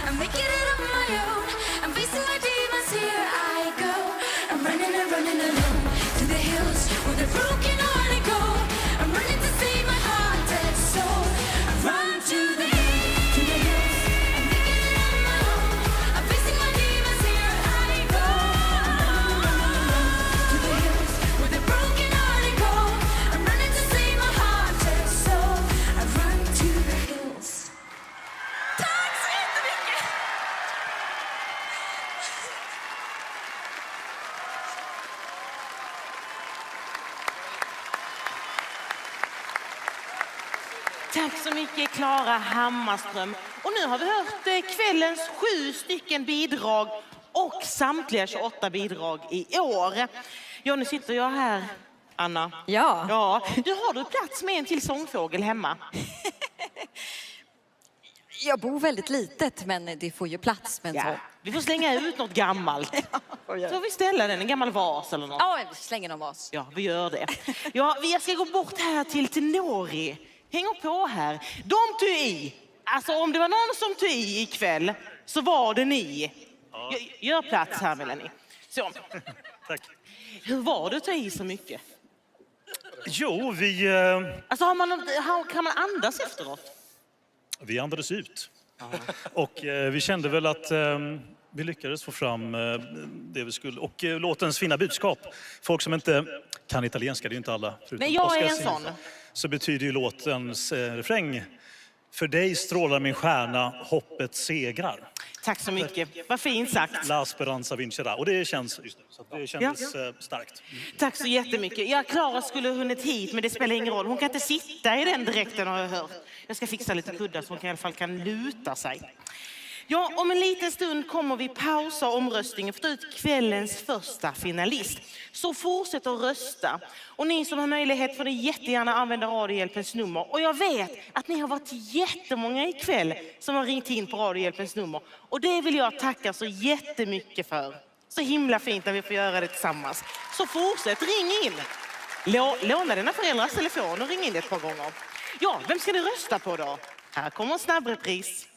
I'm making it on my own. I'm facing my demons, here I go. I'm running and running alone to the hills where the broken hearted go. I'm running to save my heart and soul. I run to the hills, to the hills. I'm making it on my own. I'm facing my demons, here I go. I'm running to the hills where the broken hearted go. I'm running to save my heart and soul. I run to the hills. Tack så jättemycket! Tack så mycket Klara Hammarström. Och nu har vi hört kvällens 7 stycken bidrag och samtliga 28 bidrag i år. Ja, nu sitter jag här, Anna. Ja. Du har du plats med en till sångfågel hemma? Jag bor väldigt litet, men det får ju plats med en sån. Vi får slänga ut något gammalt. Så vi ställer den, en gammal vas eller något. Ja, vi slänger någon vas. Ja, vi gör det. Ja, jag ska gå bort här till Tenori. Häng på här. De tog i. Alltså om det var någon som tog i ikväll så var det ni. Gör plats här, Melanie. Så. Tack. Hur var det att ta i så mycket? Jo, vi... Alltså kan man andas efteråt? Vi andades ut. Och vi kände väl att vi lyckades få fram det vi skulle. Och låtens fina budskap. Folk som inte kan italienska, det är ju inte alla. Nej, jag är en sån. Så betyder ju låtens refräng: för dig strålar min stjärna, hoppet segrar. Tack så mycket. Vad fint sagt. La speranza vincerà. Och det känns just nu. Så det kändes starkt. Tack så jättemycket. Ja, Klara skulle ha hunnit hit, men det spelar ingen roll. Hon kan inte sitta i den direkten, har jag hört. Jag ska fixa lite kuddar så hon i alla fall kan luta sig. Ja, om en liten stund kommer vi pausa omröstningen för att ta ut kvällens första finalist. Så fortsätt att rösta. Och ni som har möjlighet får ni jättegärna använda Radiohjälpens nummer. Och jag vet att ni har varit jättemånga ikväll som har ringt in på Radiohjälpens nummer. Och det vill jag tacka så jättemycket för. Så himla fint när vi får göra det tillsammans. Så fortsätt, ring in. Låna dina föräldrars telefon och ring in ett par gånger. Ja, vem ska ni rösta på då? Här kommer en snabbrepris.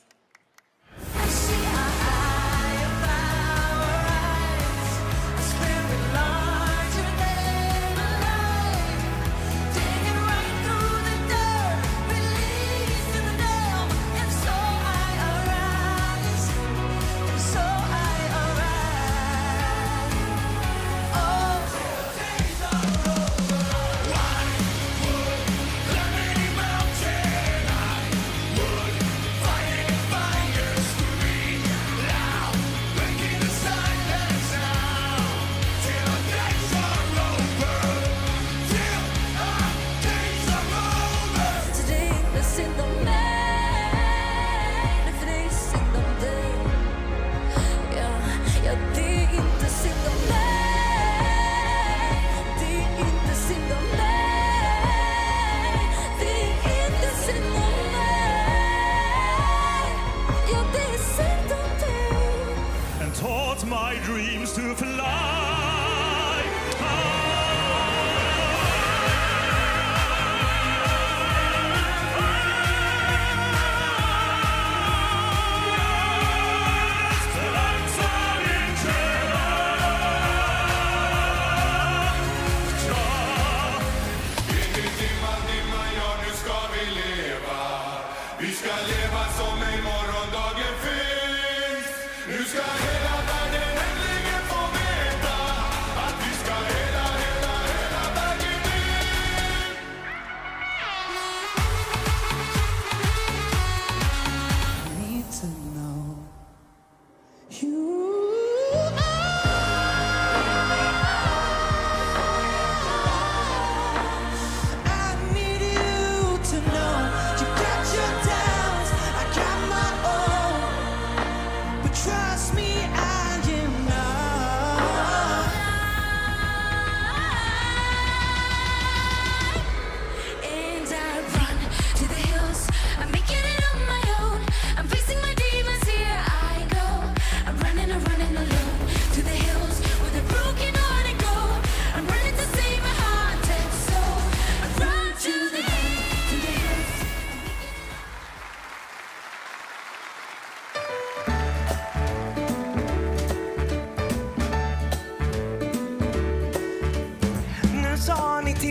Fighting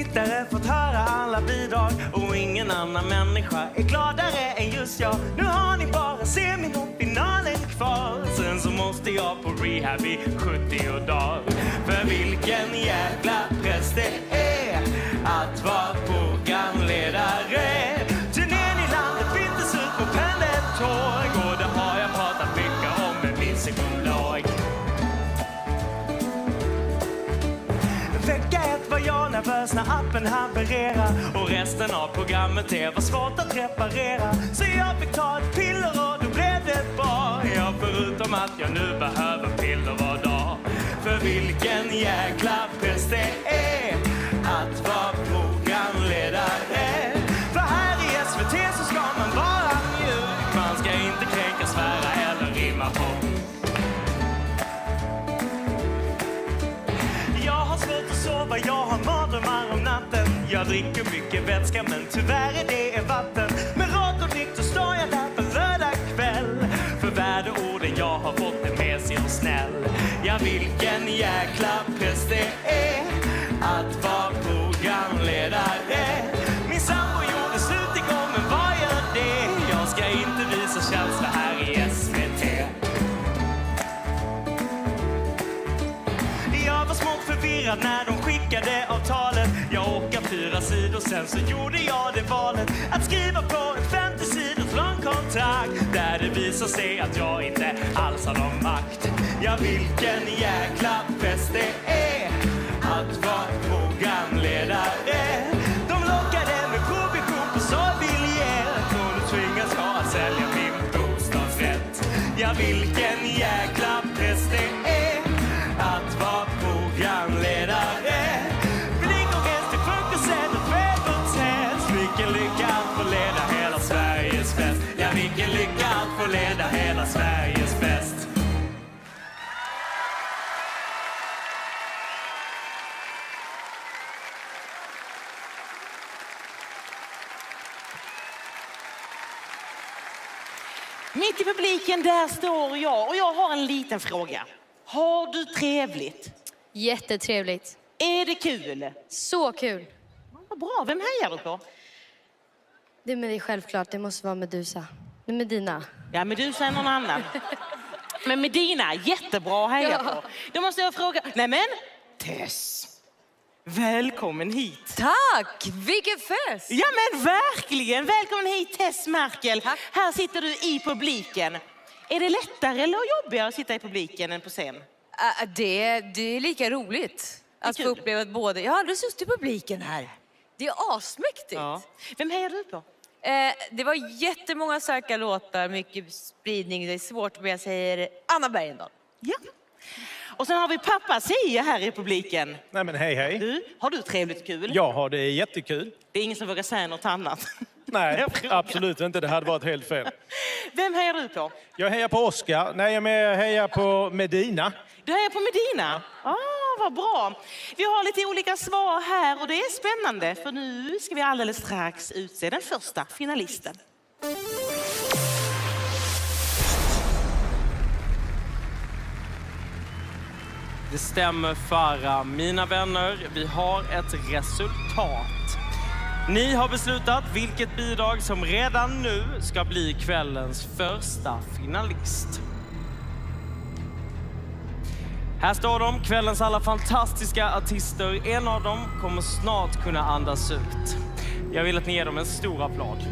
läktare fått höra alla bidrag och ingen annan människa är gladare än just jag. Nu har ni bara semifinalen kvar. Sen så måste jag på rehab i 70 dagar. För vilken jävla press det är att vara programledare. Turnén i landet finns ut på pendeltåg och det har jag pratat mycket om med min psykolog. Vecka 1 var jag nervös när appen havererade och resten av programmet det var svårt att reparera. Så jag fick ta ett piller och då blev det bra. Ja, förutom att jag nu behöver piller var dag. För vilken jäkla press det är att vara programledare. För här i SVT så ska man vara mjuk. Man ska inte kränka, svära eller rimma på. Jag har svårt att sova, jag har mardrömmar om natten. Jag dricker mycket vätska men tyvärr är det vatten. Men rak och nykter står jag där på lördag kväll. För värdeorden jag har fått är mesig och snäll. Ja, vilken jäkla press det är att vara programledare. Min sambo gjorde slut igår men vad gör det? Jag ska inte visa känsla här i SVT. Jag var smått förvirrad när de skickade avtalet. Jag åkade 4 sidor, sen så gjorde jag det valet att skriva på ett 50 sidors lång kontrakt där det visar sig att jag inte alls har någon makt. Ja, vilken jäkla fest det är att vara programledare. De lockade med provision på sårbiljett och nu tvingas jag att sälja min bostadsrätt. Ja, vilken jäkla press det är att vara programledare. Vi ligger helst i frukosten och febertest. Vilken lycka att få leda hela Sveriges fest. Ja, vilken lycka att få leda hela Sveriges fest. Mitt i publiken där står jag och jag har en liten fråga. Har du trevligt? Jättetrevligt. Är det kul? Så kul. Vad bra, vem hejar du på? Det är självklart, det måste vara Medusa. Det är Medina. Ja, Medusa är någon annan. Men Medina, jättebra att heja på. Då måste jag fråga, nämen, Tess. Välkommen hit. Tack! Vilken fest! Ja men verkligen! Välkommen hit Tess Merkel. Tack. Här sitter du i publiken. Är det lättare eller jobbigare att sitta i publiken än på scen? Det är lika roligt att få uppleva både. Jag har aldrig suttit i publiken här. Det är asmäktigt. Ja. Vem hejar du på? Det var jättemånga starka låtar, mycket spridning. Det är svårt, men jag säger Anna Bergendahl. Ja. Och sen har vi pappa Sia här i publiken. Nej men hej. Har du trevligt kul? Jag har det jättekul. Det är ingen som vågar säga något annat. Nej, absolut inte. Det hade varit helt fel. Vem hejar du på? Jag hejar på Oscar. Nej, jag hejar på Medina. Du hejar på Medina? Vad bra. Vi har lite olika svar här och det är spännande. För nu ska vi alldeles strax utse den första finalisten. Det stämmer Farah, mina vänner. Vi har ett resultat. Ni har beslutat vilket bidrag som redan nu ska bli kvällens första finalist. Här står de, kvällens alla fantastiska artister. En av dem kommer snart kunna andas ut. Jag vill att ni ger dem en stor applåd.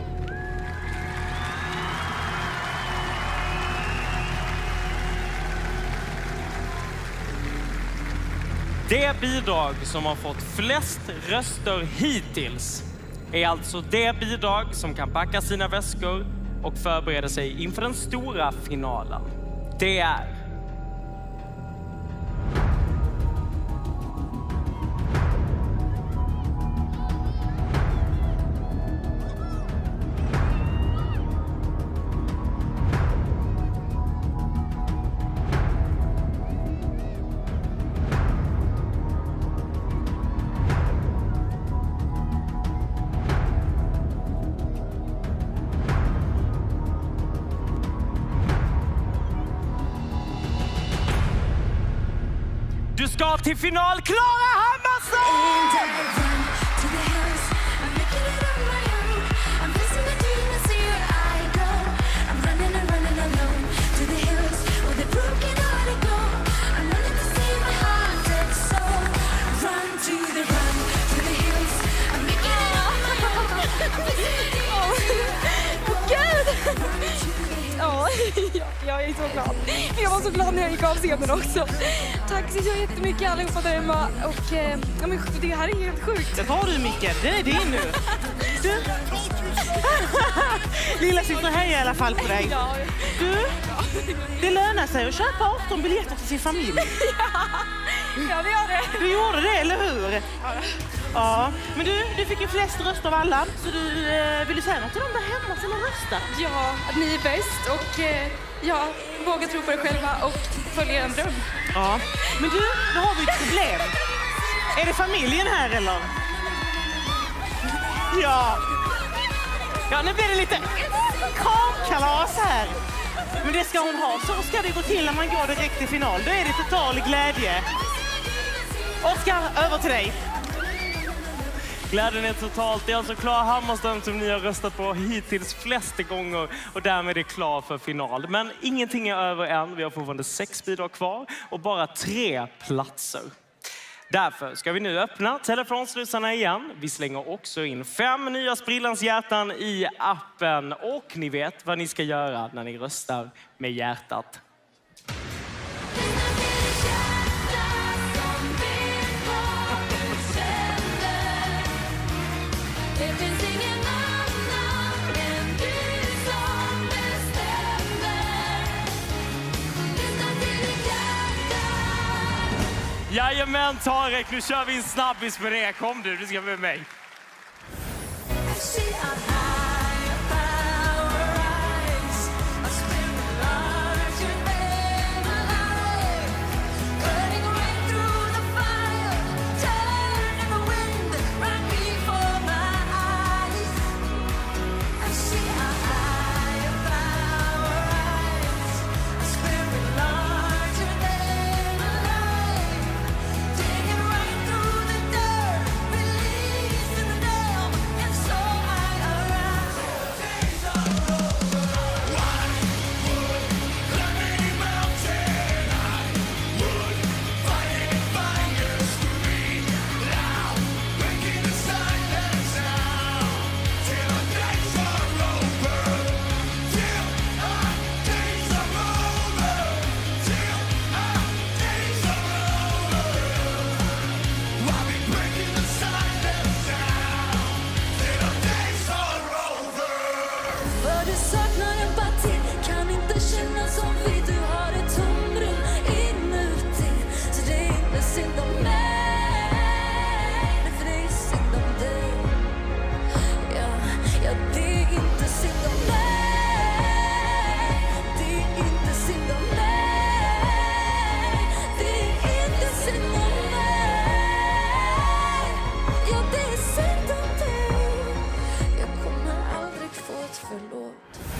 Det bidrag som har fått flest röster hittills är alltså det bidrag som kan packa sina väskor och förbereda sig inför den stora finalen. Det är... Du ska till final, Klara Hammarström! Jag är så glad. Jag var så glad när jag gick av scenen också. Tack så jättemycket allihopa där hemma. Och det här är helt sjukt. Det tar du, Micke. Det är din nu. Du. Lilla syster hejar i alla fall på dig. Du, det lönar sig att köpa 18 biljetter till sin familj. Ja, det gör det. Du gjorde det, eller hur? Ja. Men du fick ju flest röster av alla. Så vill du säga något till dem där hemma som har röstat? Ja, att ni är bäst och våga tro på er själva och följa en dröm. Ja. Men du, nu har vi ett problem. Är det familjen här eller? Ja. Ja, nu blir det lite kramkalas här. Men det ska hon ha. Så ska det gå till när man går direkt till final. Då är det total glädje. Oskar, över till dig. Glädjen är totalt. Det är alltså Klara Hammarström som ni har röstat på hittills flesta gånger och därmed är klar för final. Men ingenting är över än. Vi har fortfarande 6 bidrag kvar och bara 3 platser. Därför ska vi nu öppna telefonslussarna igen. Vi slänger också in 5 nya Sprillans hjärtan i appen. Och ni vet vad ni ska göra när ni röstar med hjärtat. Jajamän, Tarek, nu kör vi en snabbis med det. Kom du ska med mig.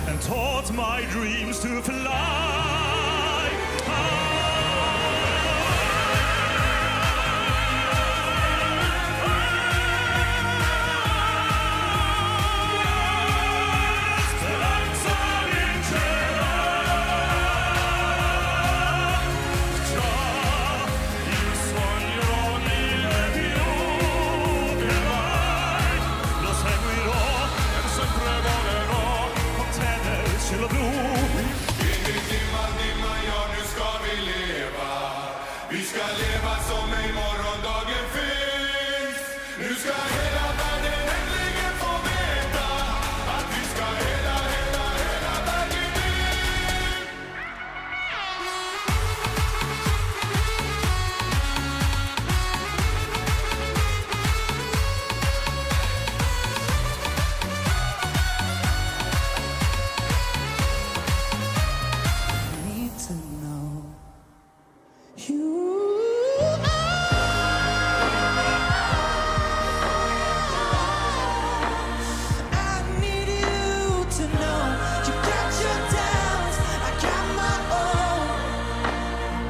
And taught my dreams to fly. Vi ska leva som ej morgondagen finns. Nu ska hela världen äntligen få veta att vi ska hela vägen in. Need to know you.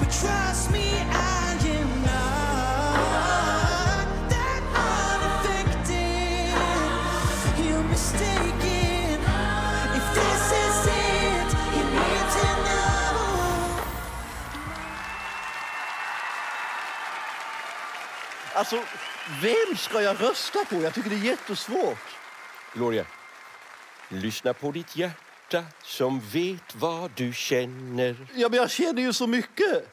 Trust me, I am not that unaffected. You're mistaken. If this is it, you need to know. Alltså, vem ska jag rösta på? Jag tycker det är jättesvårt. Gloria, lyssna på ditt hjärta. hjärta som vet vad du känner. Ja, men jag känner ju så mycket.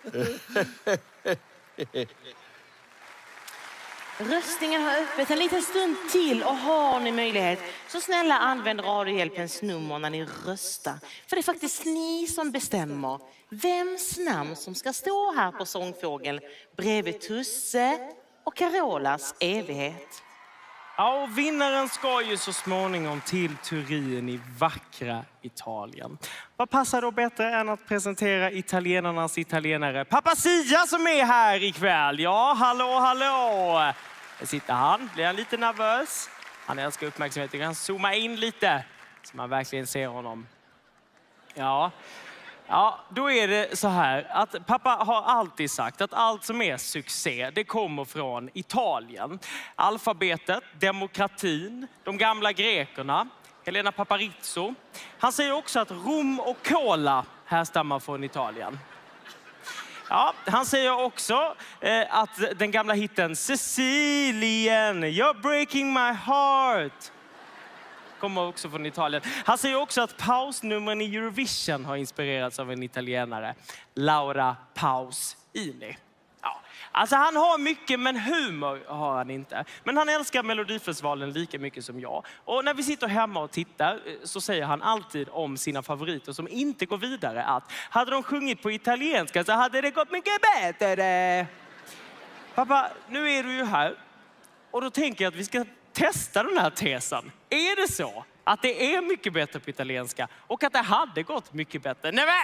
Röstningen har öppet en liten stund till och har ni möjlighet så snälla använd Radiohjälpens nummer när ni röstar. För det är faktiskt ni som bestämmer vems namn som ska stå här på sångfågeln bredvid Tusse och Carolas evighet. Ja, och vinnaren ska ju så småningom till Turin i vackra Italien. Vad passar då bättre än att presentera italienarnas italienare Pappa Sia som är här ikväll? Ja, hallå, hallå! Där sitter han. Blir han lite nervös? Han älskar uppmärksamhet. Jag kan zooma in lite så man verkligen ser honom. Ja, då är det så här att pappa har alltid sagt att allt som är succé, det kommer från Italien. Alfabetet, demokratin, de gamla grekerna, Helena Paparizou. Han säger också att rom och cola härstammar från Italien. Ja, han säger också att den gamla hitten Sicilian, you're breaking my heart kommer också från Italien. Han säger också att pausnumren i Eurovision har inspirerats av en italienare, Laura Pausini. Ja, alltså han har mycket, men humor har han inte. Men han älskar Melodifestivalen lika mycket som jag. Och när vi sitter hemma och tittar så säger han alltid om sina favoriter som inte går vidare att hade de sjungit på italienska så hade det gått mycket bättre. Pappa, nu är du ju här och då tänker jag att vi ska testa den här tesen. Är det så att det är mycket bättre på italienska och att det hade gått mycket bättre? Nej men,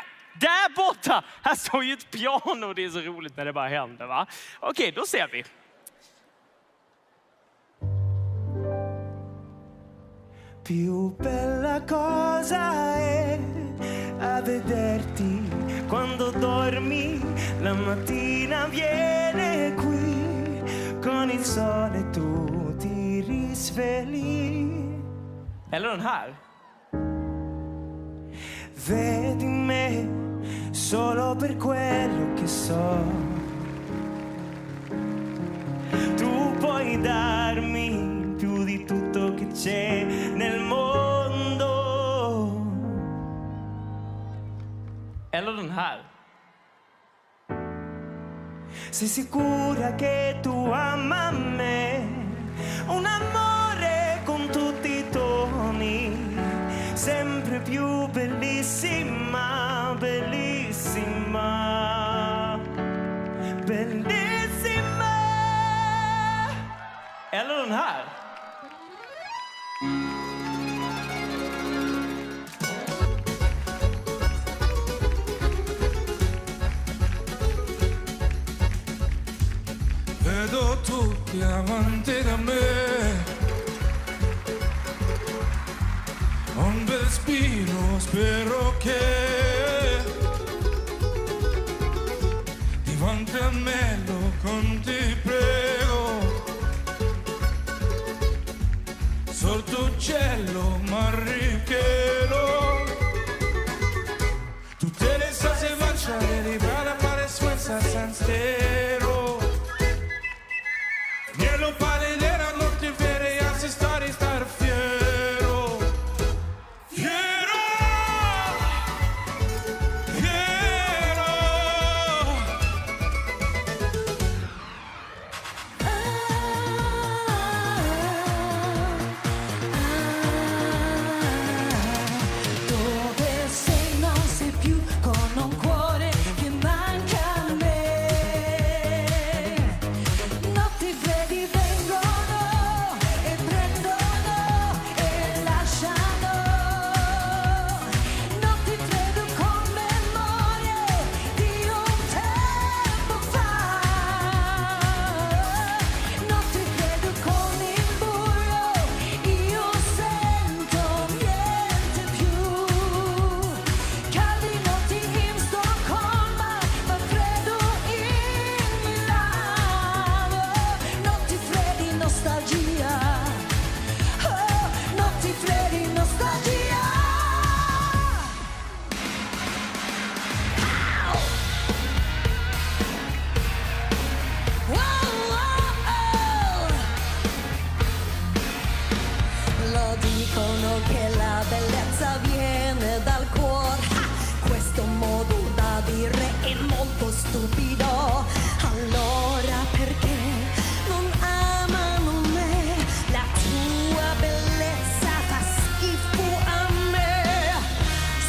där borta! Här står ju ett piano och det är så roligt när det bara händer, va? Okej, då ser vi. Più bella cosa è a vederti quando dormi, la mattina viene qui con il sole tu ti risvegli. Eller den här. Vedi me solo per quello che so. Tu puoi darmi più di tutto che c'è nel mondo. Eller den här. Sei sicura che tu ama me? Un amore con tutti i toni, sempre più bellissima, bellissima, bellissima. Eller den här. Vedo tutti avanti da me, un bel spiro, spero che davanti a me lo conti, prego, sotto il cielo marrichero, tutte le salse marciare di para pare suenza sanstero. Glielo pare della notte vera e a se star fiero. Fiero, fiero. Dove sei non sei più con un cuore che manca a me. troppo stupido. Allora perché non amano me? La tua bellezza fa schifo a me.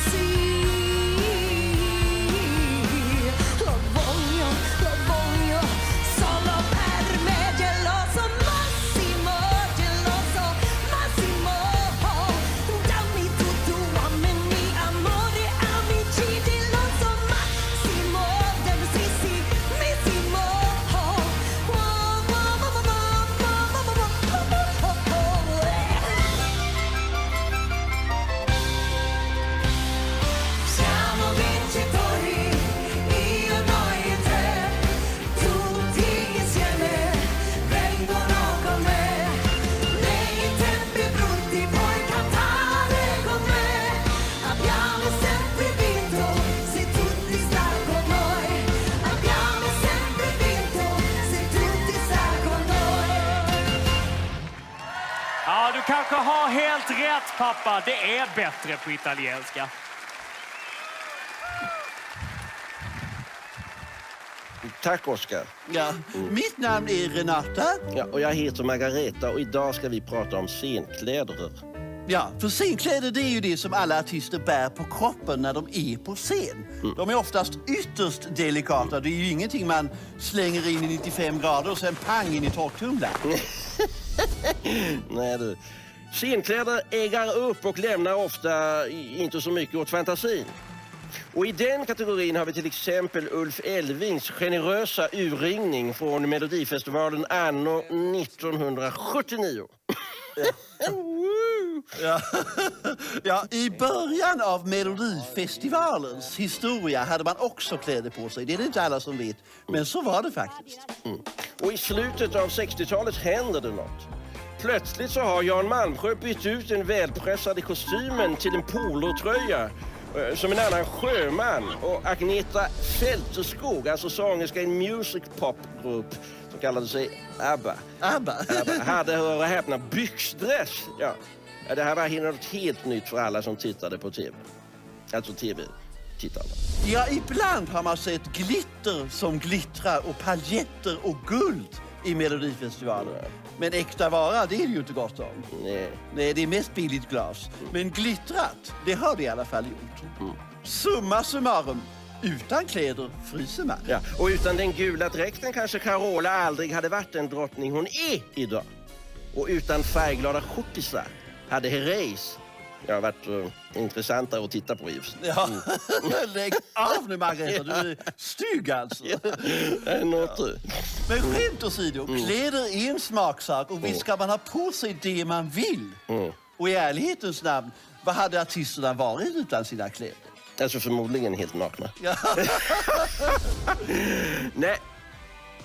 Sì, lo voglio solo per me. Geloso Massimo, dammi tutto, uomini, amore, amici. Geloso Massimo, sì, missimo. Siamo vincitori, io, noi e te, tutti insieme vengono con me. Nei tempi brutti puoi cantare con me. Abbiamo sempre vinto se tutti stai con noi. Abbiamo sempre vinto se tutti stai con noi. Ja, du kanske har helt rätt, pappa. Det är bättre på italienska. Tack, Oskar. Ja, mitt namn är Renata. Ja, och jag heter Margareta och idag ska vi prata om scenkläder. Ja, för scenkläder det är ju det som alla artister bär på kroppen när de är på scen. De är oftast ytterst delikata. Det är ju ingenting man slänger in i 95 grader och sen pang in i torktumlaren. Nej du. Scenkläder ägar upp och lämnar ofta inte så mycket åt fantasin. Och i den kategorin har vi till exempel Ulf Elvings generösa urringning från Melodifestivalen anno 1979. Ja, i början av Melodifestivalens historia hade man också kläder på sig. Det är det inte alla som vet, men så var det faktiskt. Och i slutet av 60-talet händer det något. Plötsligt så har Jan Malmsjö bytt ut den välpressade kostymen till en polotröja som en annan sjöman. Och Agneta Fälteskog, alltså sångerska i en music pop-grupp som kallade sig ABBA. ABBA? Hade, hör och häpna, byxdress. Ja, det här var något helt nytt för alla som tittade på tv. Alltså tv-tittarna. Ja, ibland har man sett glitter som glittrar och paljetter och guld i Melodifestivalen. Men äkta vara, det är det ju inte gott om. Nej, det är mest billigt glas. Men glittrat, det har det i alla fall gjort. Summa summarum, utan kläder fryser man. Ja, och utan den gula dräkten kanske Carola aldrig hade varit den drottning hon är idag. Och utan färgglada skjortisar hade Herreys varit intressantare att titta på just. Ja, lägg av nu Margareta, du är stygg alltså. Men skämt åsido, kläder är en smaksak och visst ska man ha på sig det man vill. Och i ärlighetens namn, vad hade artisterna varit utan sina kläder? Alltså förmodligen helt nakna. Ja. Nej,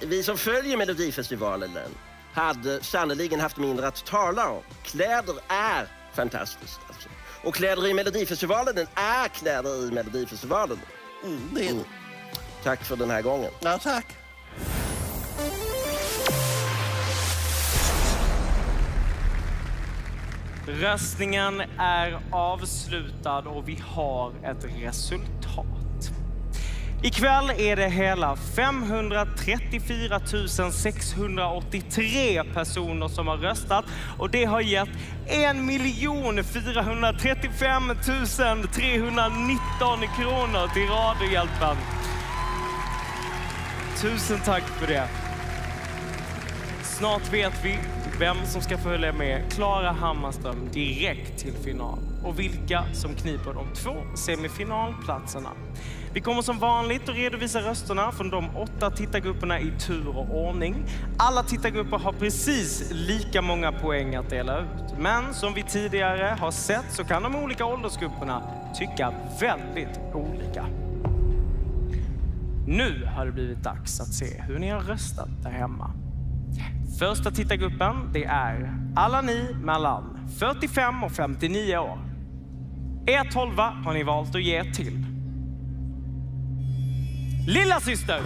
vi som följer Melodifestivalen hade sannoliken haft mindre att tala om. Kläder är fantastiskt alltså. Och kläder i Melodifestivalen är kläder i Melodifestivalen. Det är det. Tack för den här gången. Ja, tack. Röstningen är avslutad och vi har ett resultat. Ikväll är det hela 534 683 personer som har röstat och det har gett 1 435 319 kronor till Radiohjälpen. Tusen tack för det. Snart vet vi vem som ska följa med Klara Hammarström direkt till final och vilka som kniper de 2 semifinalplatserna. Vi kommer som vanligt att redovisa rösterna från de 8 tittargrupperna i tur och ordning. Alla tittargrupper har precis lika många poäng att dela ut. Men som vi tidigare har sett så kan de olika åldersgrupperna tycka väldigt olika. Nu har det blivit dags att se hur ni har röstat där hemma. Första tittargruppen, det är alla ni mellan 45 och 59 år. Er 12 har ni valt att ge till Lilla syster.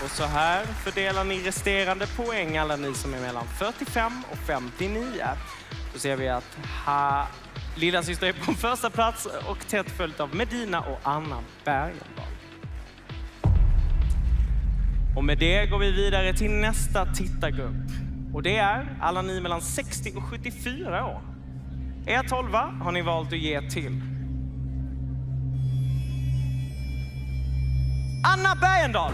Och så här fördelar ni resterande poäng alla ni som är mellan 45 och 59. Då ser vi att Lilla syster är på första plats och tätt följt av Medina och Anna Bergendahl. Och med det går vi vidare till nästa tittargrupp. Och det är alla ni mellan 60 och 74 år. Er 12 har ni valt att ge till Anna Bergendahl.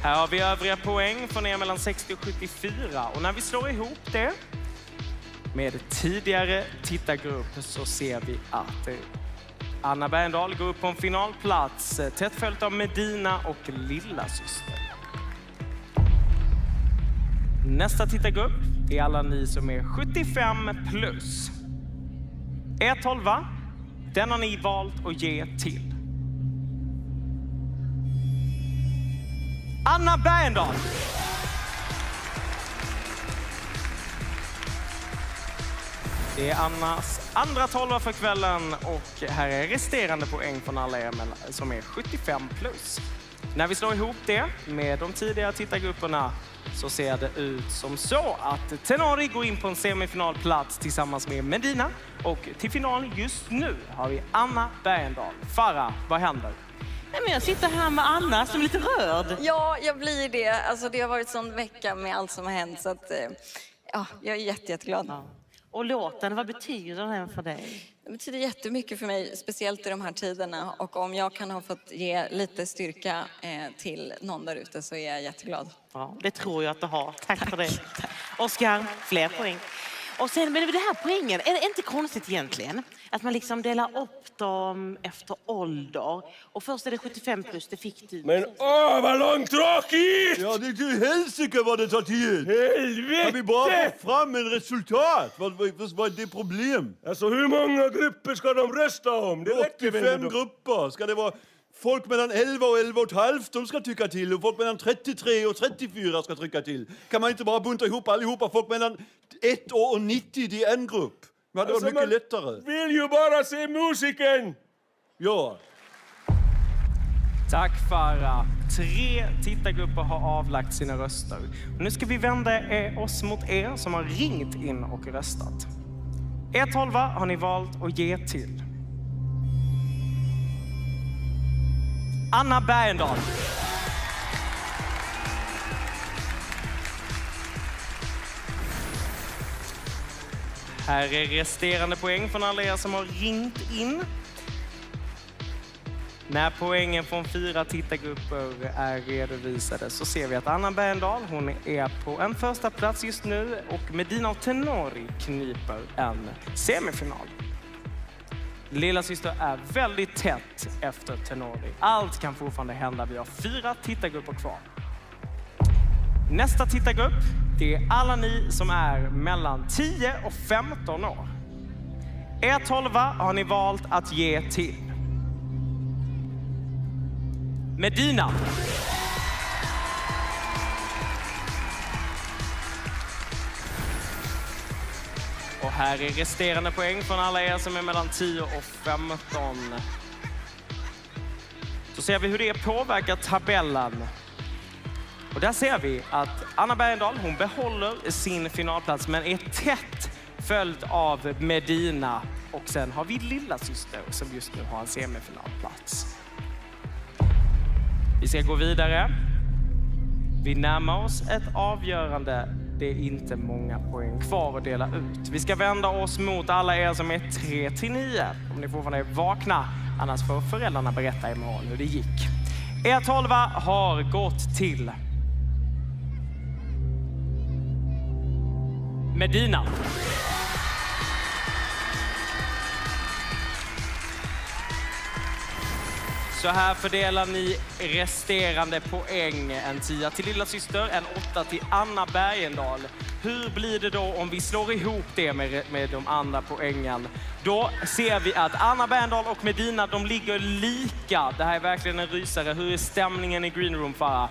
Här har vi övriga poäng från er mellan 60 och 74. Och när vi slår ihop det med tidigare tittargrupp så ser vi att Anna Bergendahl går upp på en finalplats, tätt följt av Medina och Lilla syster. Nästa tittargrupp är alla ni som är 75 plus. Er 12, den har ni valt att ge till Anna Bergendahl. Det är Annas andra 12 för kvällen och här är resterande poäng från alla er som är 75 plus. När vi slår ihop det med de tidigare tittargrupperna så ser det ut som så att Tenori går in på en semifinalplats tillsammans med Medina och till final just nu har vi Anna Bergendahl. Farah, vad händer? Nej, men jag sitter här med Anna som är lite rörd. Ja, jag blir det. Alltså, det har varit en sån vecka med allt som har hänt så att ja, jag är jätteglad. Ja. Och låten, vad betyder den för dig? Det betyder jättemycket för mig, speciellt i de här tiderna. Och om jag kan ha fått ge lite styrka till någon där ute så är jag jätteglad. Ja, det tror jag att du har. Tack för det. Oskar, fler poäng. Och sen med det här poängen, är det inte konstigt egentligen att man liksom delar upp dem efter ålder? Och först är det 75 plus, det fick du. Men vad långtråkigt! Ja, det är ju helsike vad det tar tid. Helvete! Kan vi bara få fram en resultat? Vad är det problem? Alltså hur många grupper ska de rösta om? Det 85 grupper. Ska det vara folk mellan 11 och 11,5 de ska tycka till och folk mellan 33 och 34 ska trycka till. Kan man inte bara bunta ihop allihopa? Folk mellan 1 år och 90 det är en grupp. Men det var mycket lättare. Vill ju bara se musiken! Ja. Tack Farah. 3 tittargrupper har avlagt sina röster. Och nu ska vi vända oss mot er som har ringt in och röstat. Er 12 har ni valt att ge till Anna Bergendahl. Här är resterande poäng från alla er som har ringt in. När poängen från 4 tittargrupper är redovisade så ser vi att Anna Bergendahl, hon är på en första plats just nu och Medina och Tenori kniper en semifinal. Lilla syster är väldigt tätt efter Tenori. Allt kan fortfarande hända. Vi har 4 tittargrupper kvar. Nästa tittargrupp, det är alla ni som är mellan 10 och 15 år. Er 12 har ni valt att ge till Medina. Och här är resterande poäng från alla er som är mellan 10 och 15. Så ser vi hur det påverkar tabellen. Och där ser vi att Anna Bergendahl, hon behåller sin finalplats men är tätt följt av Medina. Och sen har vi Lilla syster som just nu har en semifinalplats. Vi ska gå vidare. Vi närmar oss ett avgörande. Det är inte många poäng kvar att dela ut. Vi ska vända oss mot alla er som är 3-9. Om ni fortfarande är vakna. Annars får föräldrarna berätta imorgon hur det gick. Er 12 har gått till Medina. Så här fördelar ni resterande poäng. En 10 till Lilla syster, en 8 till Anna Bergendahl. Hur blir det då om vi slår ihop det med de andra poängen? Då ser vi att Anna Bergendahl och Medina, de ligger lika. Det här är verkligen en rysare. Hur är stämningen i Green Room, Farah?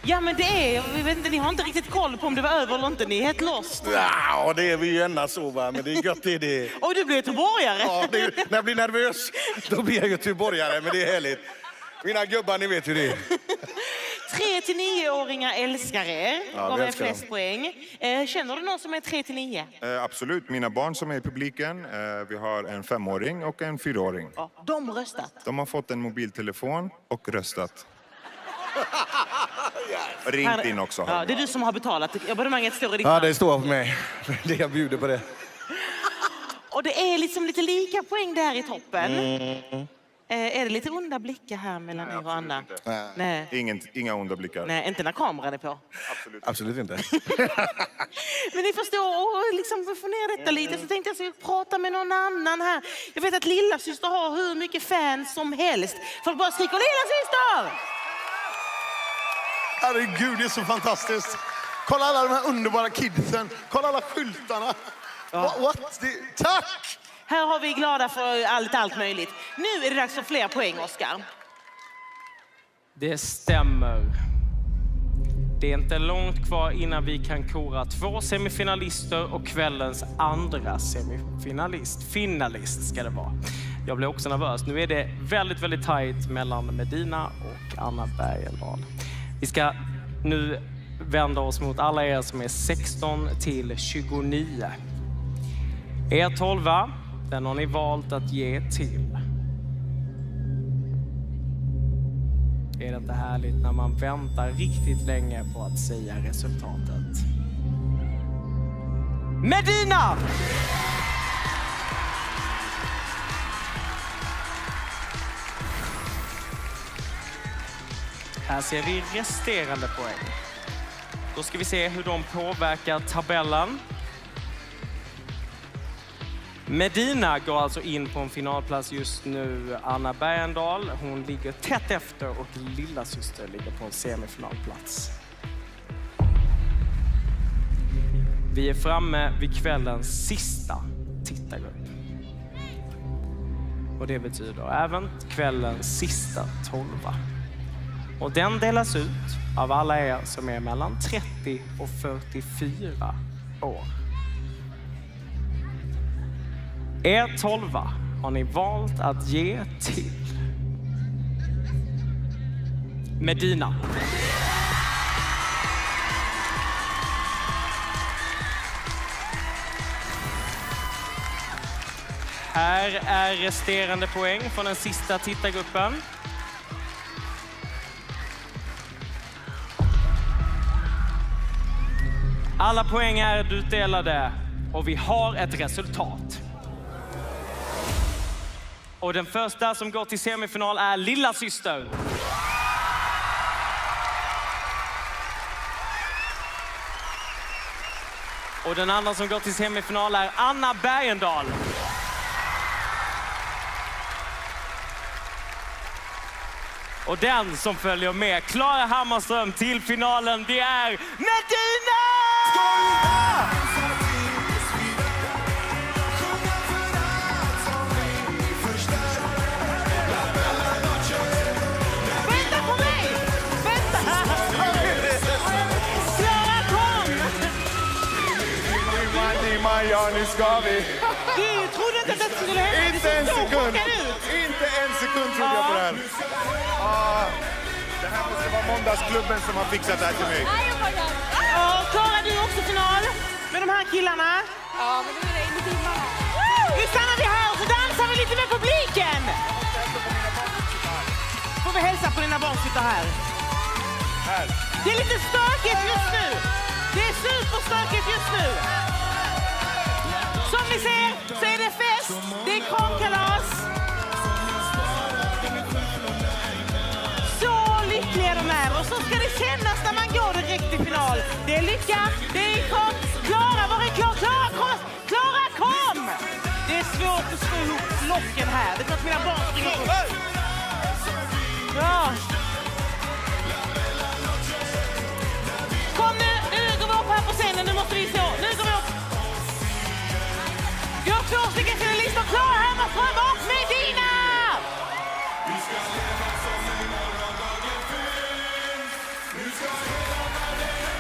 Ja, men det är, vi vet inte, ni har inte riktigt koll på om det var över eller inte. Ni är helt lost. Ja, det är vi ju ända så va, men det är gött det. Och du blir göteborgare. Ja, när jag blir nervös, då blir jag göteborgare, men det är härligt. Mina gubbar, ni vet hur det är. 3-9-åringar älskar er. Ja, De vi är älskar dem. flest poäng. Känner du någon som är 3-9? Absolut, mina barn som är i publiken. Vi har en 5-åring och en 4-åring. Ja, de röstat. De har fått en mobiltelefon och röstat. Ringt in också. Ja, det är du som har betalat. Abonnemanget står i ditt Ja, namn. det står på mig. Det jag bjuder på det. Och det är liksom lite lika poäng där i toppen. Är det lite onda blickar här mellan er och Anna? Nej. Inga onda blickar. Nej, inte när kameran är på. Absolut inte. Men ni förstår, och liksom få ner detta lite, så tänkte jag så prata med någon annan här. Jag vet att lilla syster har hur mycket fans som helst. Folk bara skriker lilla syster! Herregud, det är så fantastiskt. Kolla alla de här underbara kidsen. Kolla alla skyltarna. What? Tack! Här har vi glada för allt möjligt. Nu är det dags för fler poäng, Oscar. Det stämmer. Det är inte långt kvar innan vi kan kora 2 semifinalister och kvällens andra semifinalist. Finalist ska det vara. Jag blir också nervös. Nu är det väldigt, väldigt tajt mellan Medina och Anna Bergendahl. Vi ska nu vända oss mot alla er som är 16 till 29. Er 12, den har ni valt att ge till. Är det inte härligt när man väntar riktigt länge på att säga resultatet? Medina! Här ser vi resterande poäng. Då ska vi se hur de påverkar tabellen. Medina går alltså in på en finalplats just nu. Anna Bergendahl, hon ligger tätt efter och lilla syster ligger på en semifinalplats. Vi är framme vid kvällens sista tittargrupp. Och det betyder även kvällens sista 12. Och den delas ut av alla er som är mellan 30 och 44 år. Er 12 har ni valt att ge till Medina. Här är resterande poäng från den sista tittargruppen. Alla poäng är utdelade och vi har ett resultat. Och den första som går till semifinal är lilla syster. Och den andra som går till semifinal är Anna Bergendahl. Och den som följer med Klara Hammarström till finalen, det är Medina! Vänta på mig! Vänta! Klara, kom! Ja, nu ska vi. Du trodde inte att det skulle hända? Inte en sekund. Ut. Inte en sekund trodde jag på det här. Det här måste vara måndagsklubben som har fixat det här till mig. Ja, Klara, du är också final med de här killarna. Ja, men nu är det in i timmarna. Nu stannar vi här och så dansar vi lite med publiken. Får vi hälsa på dina barn som sitter här. Det är lite stökigt just nu. Det är superstökigt just nu. Som ni ser så är det fest. Det är kramkalas. Så lyckliga de är. Och så ska det kännas när man går direkt till final. Det är lycka, det är kom. Klara, var är Klara? Klara, kom! Klara, kom! Det är svårt att slå ihop locken här. Det är för att mina barn springer upp. Bra. Kom nu, nu går vi upp här på scenen. Nu måste vi se. Nu går vi upp. Vi har 2 stycken finalister. Klara Hammarström och Medina!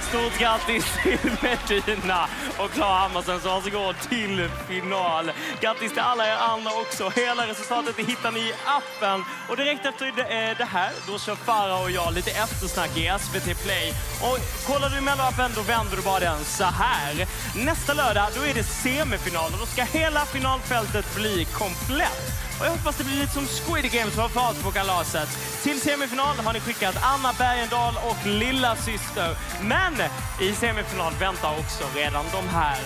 Stort grattis till Medina och Klara Hammarström som alltså går till final. Grattis till alla er andra också. Hela resultatet hittar ni i appen. Och direkt efter det här, då kör Farah och jag lite eftersnack i SVT Play. Och kollar du i Mello-appen, då vänder du bara den så här. Nästa lördag, då är det semifinal och då ska hela finalfältet bli komplett. Och jag hoppas det blir lite som Squid Games var fart på kalaset. Till semifinal har ni skickat Anna Bergendahl och Lilla Syster. Men i semifinal väntar också redan de här.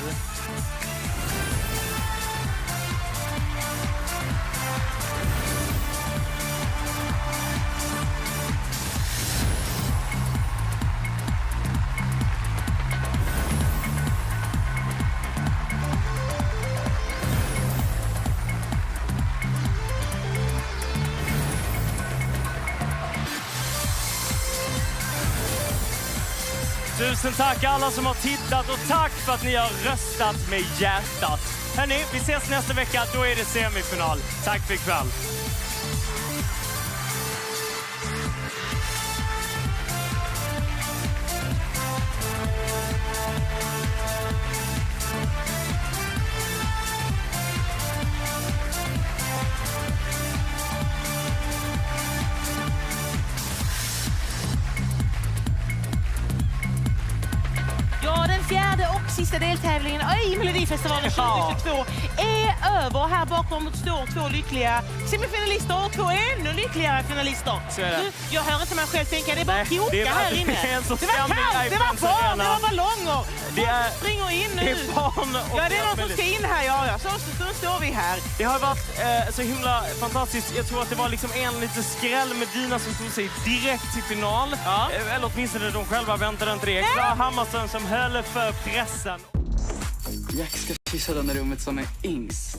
Tusen tack alla som har tittat och tack för att ni har röstat med hjärtat. Hörrni, vi ses nästa vecka, då är det semifinal. Tack för ikväll. Ja, den fjärde och sista deltävlingen i Melodifestivalen 2022 är över. Här bakom står två lyckliga semifinalister och två ännu lyckligare finalister. Jag hör inte mig själv tänka, det är bara koka här inne. Det var kallt, det var barn, det var ballonger. Folk springer in nu. Det är barn och ja, det är någon som ska in här, ja. Så står vi här. Det har varit så himla fantastiskt. Jag tror att det var liksom en liten skräll med Dina som tog sig direkt till final. Ja. Eller åtminstone de själva väntade inte det. Klara Hammarström som höll för pressen. Jack ska kyssa den i rummet som är yngst.